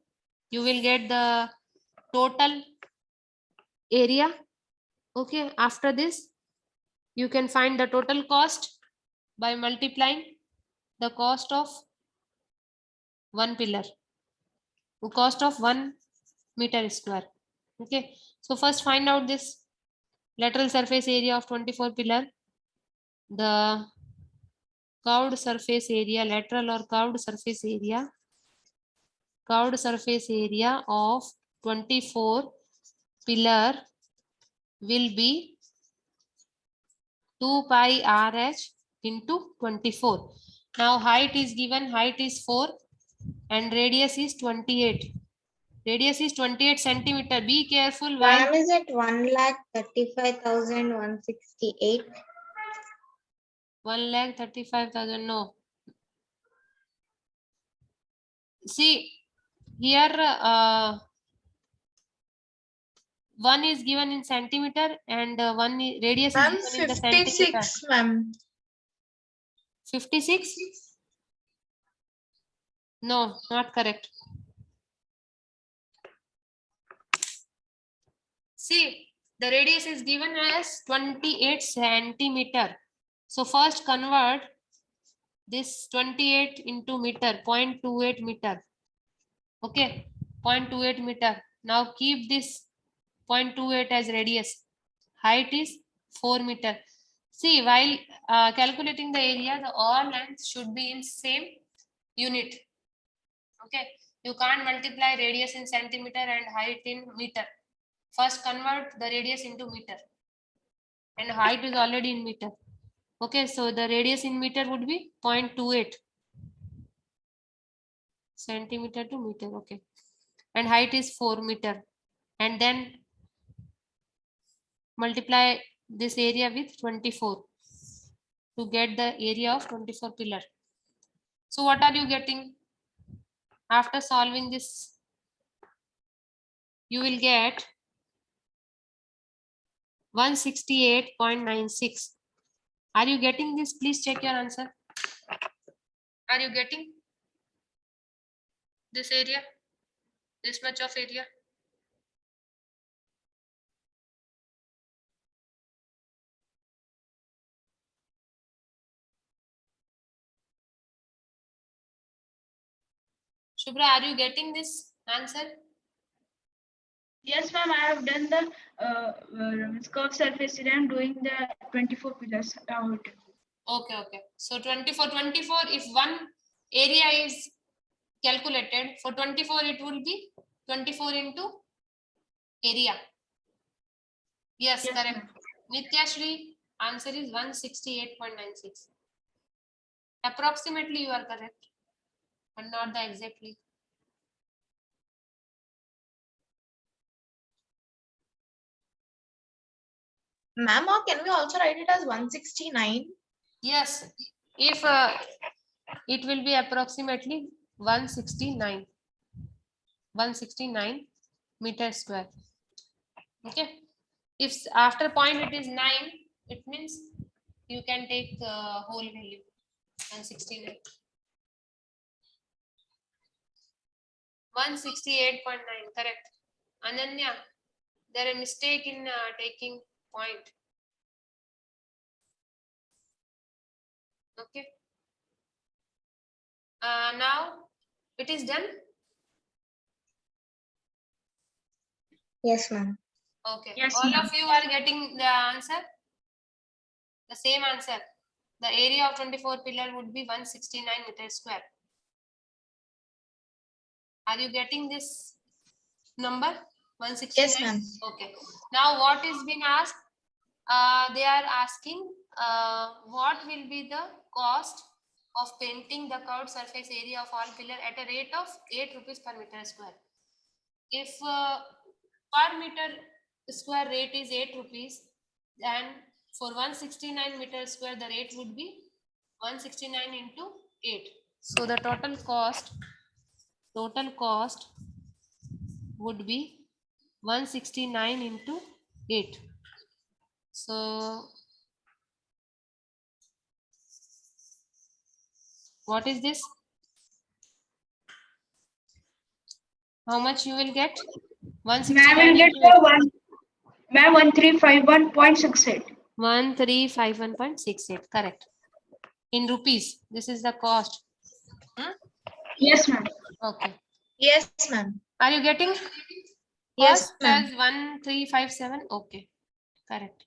You will get the total area. Okay, after this, you can find the total cost by multiplying the cost of one pillar, the cost of 1 meter square. Okay, so first find out this lateral surface area of 24 pillar, the curved surface area, lateral or curved surface area of 24 pillar will be 2 pi RH into 24. Now height is given, height is 4 and radius is 28. Radius is 28 centimeter. Be careful while. Ma'am, is it 1,35,168? 1,35,000. No. See here, one is given in centimeter and radius Ma'am, is given in the centimeter. 56, ma'am. 56. No, not correct. See, the radius is given as 28 centimeter. So first convert this 28 into meter, 0.28 meter. Okay, 0.28 meter. Now keep this 0.28 as radius. Height is 4 meter. See, while calculating the area, the all lengths should be in same unit. Okay, you can't multiply radius in centimeter and height in meter. First convert the radius into meter, and height is already in meter. Okay, so the radius in meter would be 0.28 centimeter to meter. Okay, and height is 4 meter, and then multiply this area with 24 to get the area of 24 pillar. So what are you getting after solving this? You will get 168.96. Are you getting this? Please check your answer. Are you getting this area? This much of area? Shubhra, are you getting this answer? Yes, ma'am. I have done the curved surface area. I'm doing the 24 pillars out. Okay, okay. So 24, if one area is calculated, for 24 it will be 24 into area. Yes, Yes, correct. Nityashri, answer is 168.96. Approximately you are correct, but not the exactly. Ma'am, or can we also write it as 169? Yes, if it will be approximately 169 meter square. Okay, if after point it is 9, it means you can take whole value 169. 168.9, correct. Ananya, there is a mistake in taking point. Okay. Now it is done. Yes, ma'am. Okay. Yes, All ma'am. of you are getting the answer. The same answer. The area of 24 pillar would be 169 meters square. Are you getting this number? 169? Yes, ma'am. Okay. Now what is being asked? They are asking what will be the cost of painting the curved surface area of all pillar at a rate of 8 rupees per meter square. If per meter square rate is 8 rupees, then for 169 meter square the rate would be 169 into 8. So the total cost would be 169 into 8. So what is this? How much you will get? Ma'am 169 will get into 8. 1351.68. 1351.68, correct. In rupees, this is the cost. Yes, ma'am. Okay. Yes, ma'am. Are you getting? Yes, Cost ma'am. as 1357. Okay, correct.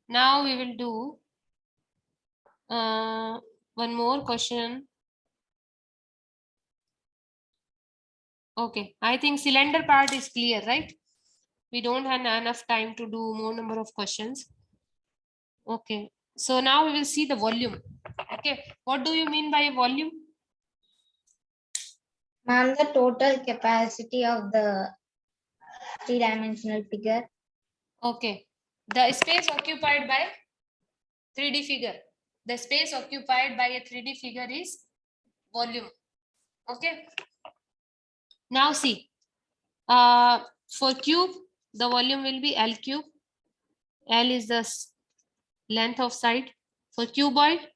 Now we will do one more question. Okay, I think cylinder part is clear, right? We don't have enough time to do more number of questions. Okay, so now we will see the volume. Okay, what do you mean by volume? Ma'am, the total capacity of the three-dimensional figure. Okay, the space occupied by 3D figure. The space occupied by a 3D figure is volume. Okay. Now see, for cube, the volume will be L cube. L is the length of side. For cuboid,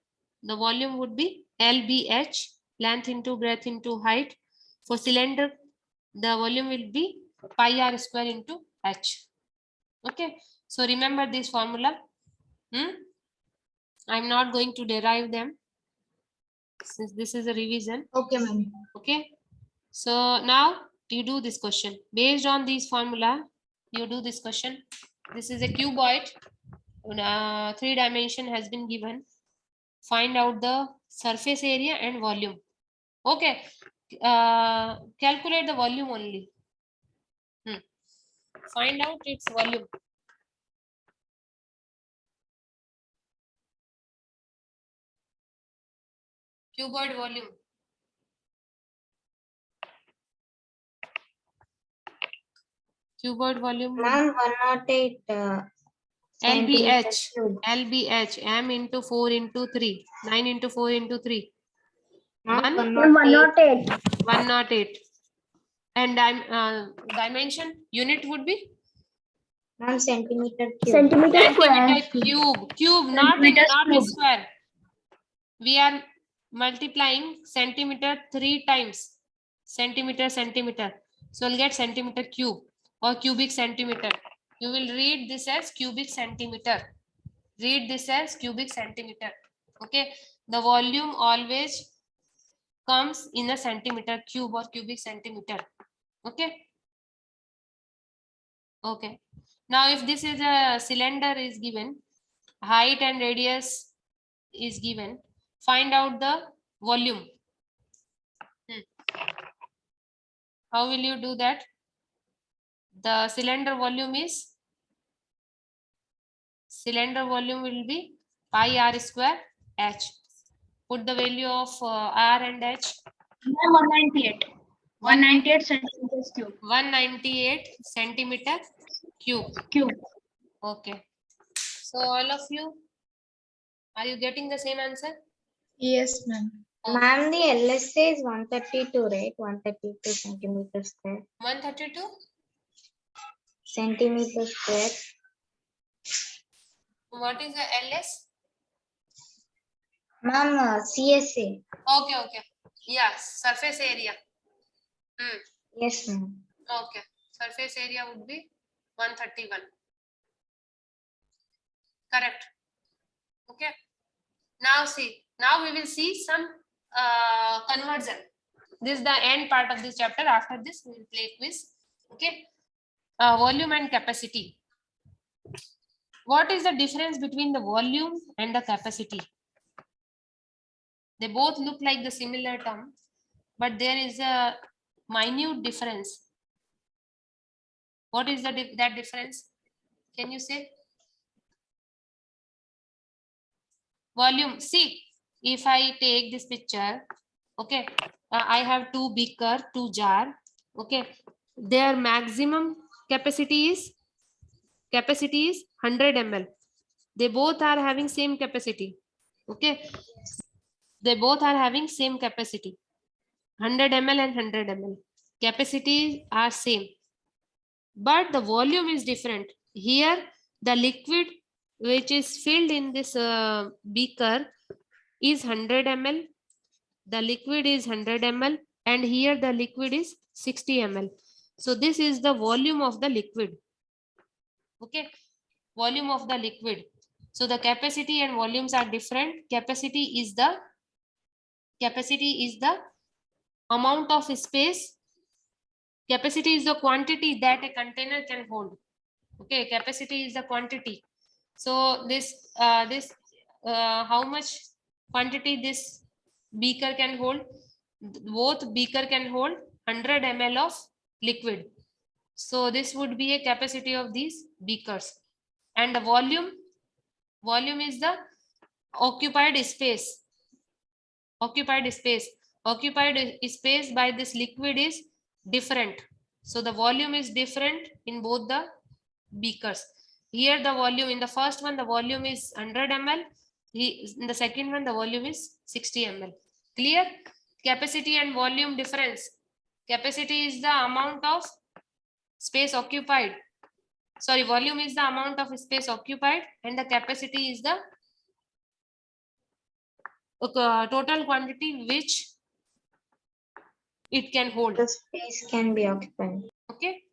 the volume would be LBH. length into breadth into height. For cylinder, the volume will be pi r square into h. Okay, so remember this formula. I'm not going to derive them since this is a revision. Okay, ma'am. Okay, so now you do this question based on this formula. You do this question. This is a cuboid. 3 dimension has been given. Find out the surface area and volume. Okay, calculate the volume only. Find out its volume. Cuboid volume. Cuboid volume. Ma'am, 108 LBH. cube. LBH. M into 4 into 3. 9 into 4 into 3. Ma'am, 108. 108. And dimension unit would be Ma'am, centimeter cube. Centimeter square. centimeter cube. Cube, not in square. We are multiplying centimeter 3 times. Centimeter. So we'll get centimeter cube or cubic centimeter. You will read this as cubic centimeter. Read this as cubic centimeter. Okay. The volume always comes in a centimeter cube or cubic centimeter. Okay. Okay. Now if this is a cylinder is given, height and radius is given, find out the volume. How will you do that? The cylinder volume will be pi r square h. Put the value of r and h. 198. 198 centimeters cube. 198 centimeter cube. Okay. So all of you, are you getting the same answer? Yes, ma'am. Ma'am, the LSA is 132, right? 132 centimeters square. 132? Centimeters square. What is the LS? Ma'am, CSA. Okay. Yes, surface area. Yes, ma'am. Okay. Surface area would be 131. Correct. Okay. Now see. Now we will see some conversion. This is the end part of this chapter. After this, we will play quiz. Okay. Volume and capacity. What is the difference between the volume and the capacity? They both look like the similar term, but there is a minute difference. What is that difference? Can you say? Volume. See, if I take this picture, okay, I have 2 beaker, 2 jar, okay, their maximum capacity is 100 ml. They both are having same capacity. Okay, they both are having same capacity. 100 ml and 100 ml. Capacity are same, but the volume is different. Here, the liquid which is filled in this beaker is 100 ml. The liquid is 100 ml, and here the liquid is 60 ml. So this is the volume of the liquid. Okay, volume of the liquid. So the capacity and volumes are different. Capacity is the amount of space. Capacity is the quantity that a container can hold. Okay, capacity is the quantity. So this how much quantity this beaker can hold? Both beaker can hold 100 ml of liquid. So this would be a capacity of these beakers. And the volume is the occupied space. Occupied space by this liquid is different. So the volume is different in both the beakers. Here the volume, in the first one the volume is 100 ml. In the second one the volume is 60 ml. Clear? Capacity and volume difference. Capacity is the amount of space occupied. Sorry, volume is the amount of space occupied, and the capacity is the total quantity which it can hold. The space can be occupied. Okay.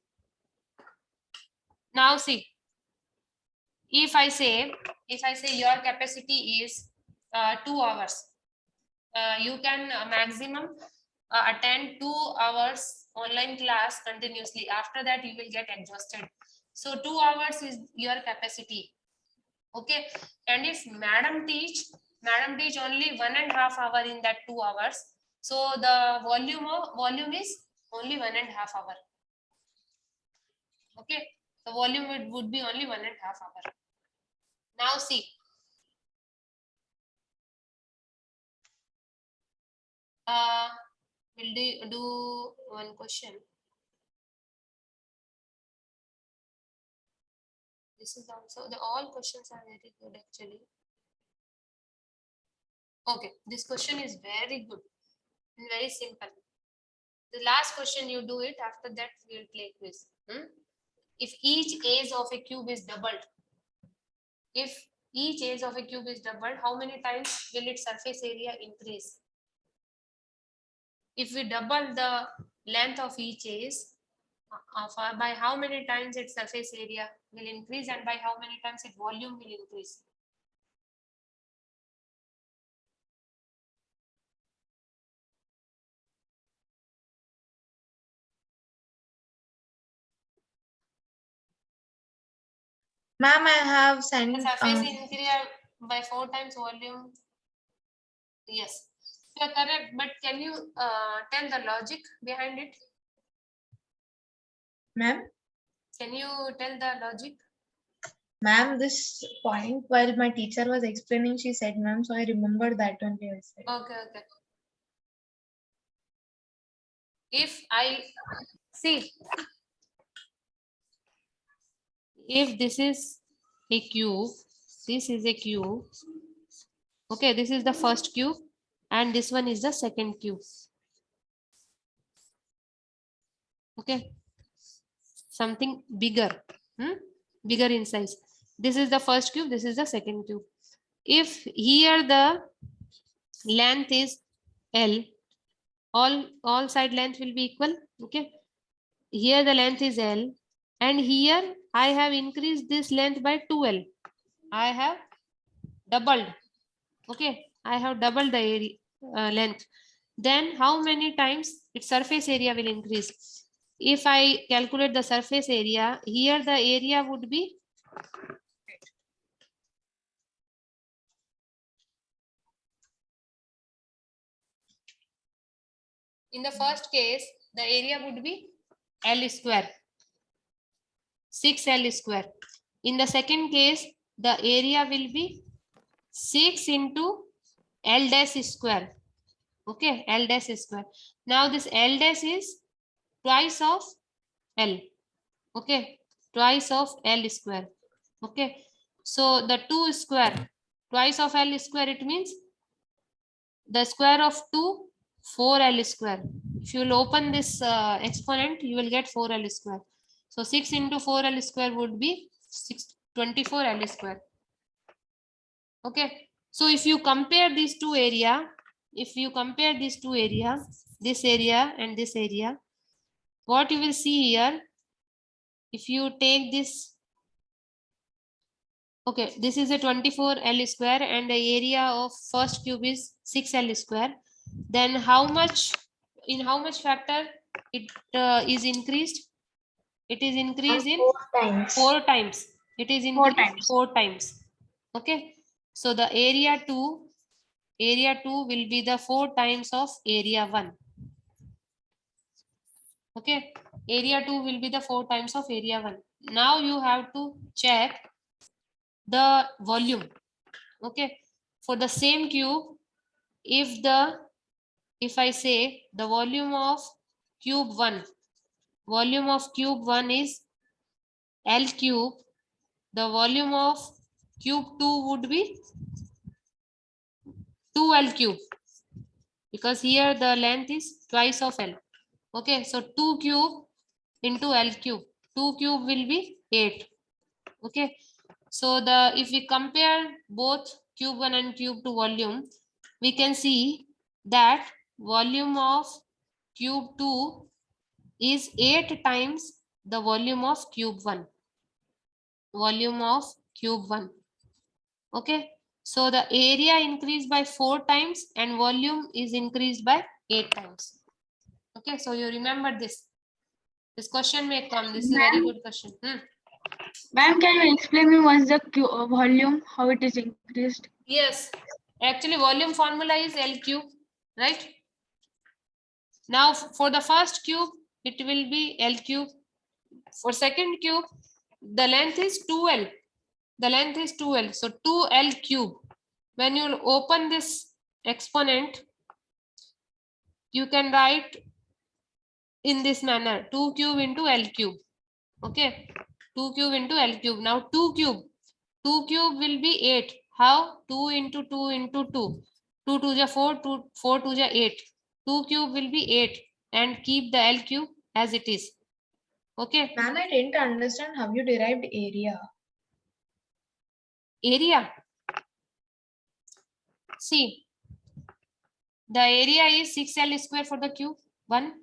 Now see, if I say your capacity is 2 hours, you can maximum attend 2 hours online class continuously. After that you will get exhausted. So 2 hours is your capacity. Okay. And if madam teach only 1.5 hour in that 2 hours, so the volume is only 1.5 hour. Okay, the volume would be only 1.5 hour. Now see, we'll do one question. This is also all questions are very good actually. Okay, this question is very good and very simple. The last question you do it, after that we will play quiz. If each edge of a cube is doubled, how many times will its surface area increase? If we double the length of each edge, by how many times its surface area will increase, and by how many times its volume will increase? Ma'am, I have The sent. surface area by 4 times volume. Yes, you are correct, but can you tell the logic behind it? Ma'am, Can you tell the logic? ma'am, this point while my teacher was explaining, she said, ma'am, so I remembered that only. I said. Okay. If I see, if this is a cube, this is a cube. Okay, this is the first cube, and this one is the second cube. Okay, something bigger, bigger in size. This is the first cube, this is the second cube. If here the length is L, all side length will be equal. Okay, here the length is L, and here I have increased this length by 2L. I have doubled. Okay, I have doubled the area length. Then how many times its surface area will increase? If I calculate the surface area, here the area would be in the first case, the area would be L square, 6L square. In the second case, the area will be 6 into L dash square. Okay, L dash square. Now this L dash is twice of L. Okay, twice of L square. Okay, so the 2 square, twice of L square, it means the square of 2, 4L square. If you will open this exponent, you will get 4L square. So 6 into 4L square would be 24L square. Okay, so if you compare these two area, this area and this area, what you will see here, if you take this, okay, this is a 24L square and the area of first cube is 6L square. Then in how much factor it is increased? It is increased in 4 times. 4 times. It is increased 4 times. Okay, so the area 2 will be the 4 times of area 1. Okay, area 2 will be the 4 times of area 1. Now you have to check the volume. Okay, for the same cube, if I say the volume of cube 1 is L cube, the volume of cube 2 would be 2L cube, because here the length is twice of L. Okay, so 2 cube into L cube, 2 cube will be 8. Okay, so if we compare both cube 1 and cube 2 volume, we can see that volume of cube 2 is 8 times the volume of cube 1. Volume of cube 1. Okay. So the area increased by 4 times and volume is increased by 8 times. Okay. So you remember this. This question may come. This is a very good question. Ma'am, can you explain me what's the volume, how it is increased? Yes. Actually, volume formula is L cube, right? Now, for the first cube, it will be L cube. For second cube, the length is 2L. The length is 2L. So 2L cube. When you open this exponent, you can write in this manner, 2 cube into L cube. Okay. 2 cube into L cube. Now 2 cube. 2 cube will be 8. How? 2 into 2 into 2. 2 to the 4, 4 to the 8. 2 cube will be 8 and keep the L cube as it is. Okay. Ma'am, I didn't understand how you derived area. Area. See, the area is 6L square for the cube 1.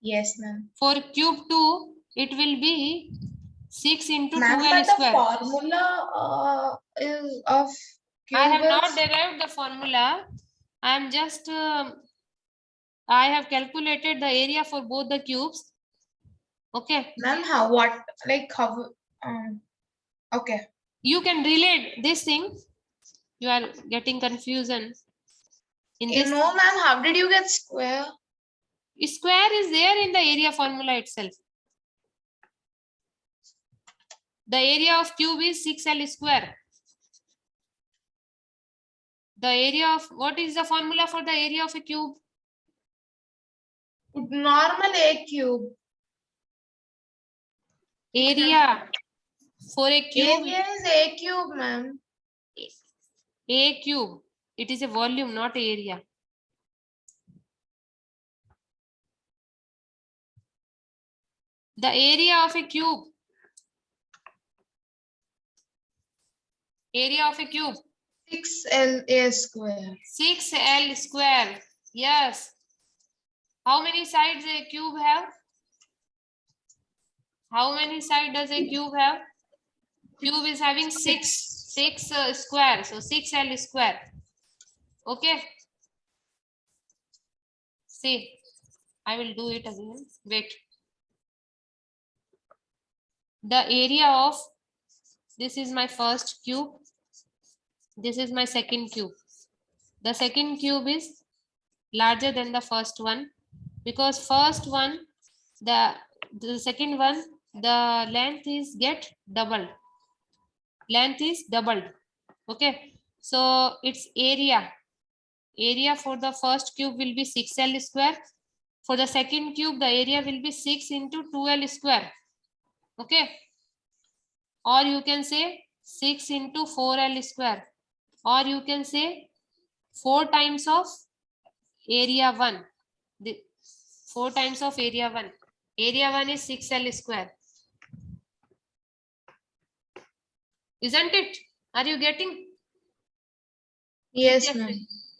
Yes, ma'am. For cube 2, it will be 6 into Ma'am, 2L but the square. formula is of cube I have not is- derived the formula. I am just, I have calculated the area for both the cubes. Okay. Ma'am, how, what, like how, okay. You can relate this thing. You are getting confusion. In You this, know, ma'am, how did you get square? square is there in the area formula itself. The area of cube is 6L square. The area of, what is the formula for the area of a cube? Normal A cube. Area for a cube, Area is A cube, ma'am. A cube. It is a volume, not area. The area of a cube. Area of a cube. 6LA square. 6L square. Yes. How many sides a cube have? How many sides does a cube have? Cube is having six square. So 6L square. Okay. See, I will do it again. Wait. The area of, this is my first cube. This is my second cube. The second cube is larger than the first one because first one, the second one, the length is get doubled. Length is doubled. Okay. So its area. Area for the first cube will be 6L square. For the second cube, the area will be 6 into 2L square. Okay. Or you can say 6 into 4L square. Or you can say 4 times of area 1. 4 times of area 1. Area 1 is 6L square. Isn't it? Are you getting? Yes, ma'am.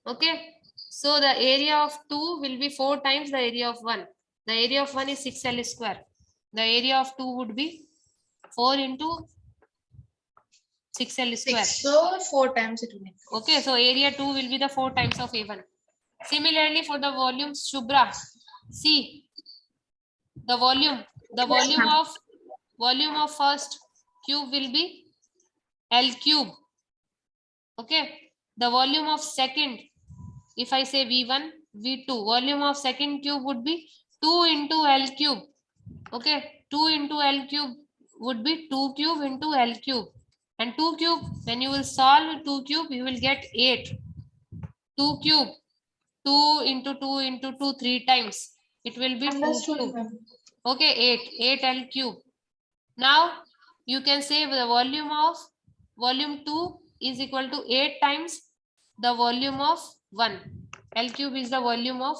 Okay. So the area of 2 will be 4 times the area of 1. The area of 1 is 6L square. The area of 2 would be 4 into 6L square. 6. So 4 times it will be. Okay. So area 2 will be the 4 times of A1. Similarly for the volume, Shubhra. See the volume. The volume of first cube will be L cube. Okay. The volume of second, if I say V1, V2, volume of second cube would be 2 into L cube. Okay. 2 into L cube would be 2 cube into L cube. And 2 cube, when you will solve 2 cube, you will get 8. 2 cube, 2 into 2 into 2, 3 times. It will be 2 Understood, cube. ma'am. Okay, 8 L cube. Now you can say the volume of volume 2 is equal to 8 times the volume of 1. L cube is the volume of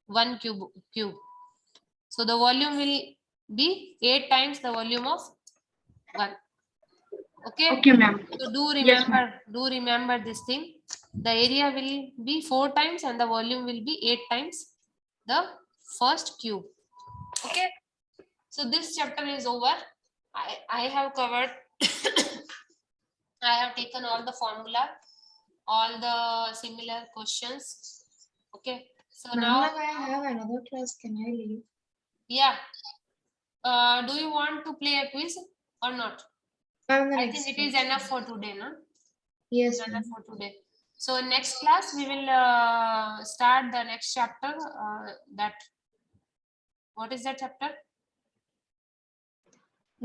1 cube. So the volume will be 8 times the volume of 1. Okay. Okay, ma'am. So do Yes, remember this thing. The area will be 4 times and the volume will be 8 times the first cube. Okay, so this chapter is over. I have covered I have taken all the formula, all the similar questions. Okay, so now I have another class. Can I leave? yeah, do you want to play a quiz or not? I think it is enough for today, no? Yes, Enough for today. So next class we will start the next chapter. What is that chapter?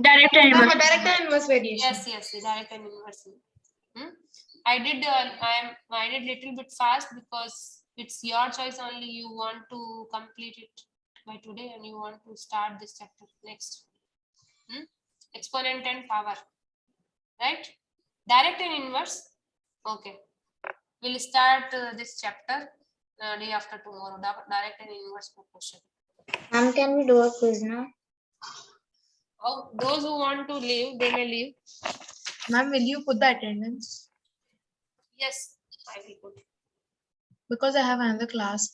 Direct and inverse. direct and inverse variation. Yes, the direct and inverse. I did little bit fast because it's your choice only. You want to complete it by today and you want to start this chapter next. Exponent and power, right? Direct and inverse. Okay, we'll start this chapter day after tomorrow. Direct and inverse proportion. Ma'am, can we do a quiz now? Oh, those who want to leave, they may leave. Ma'am, will you put the attendance? Yes, I will put. Because I have another class.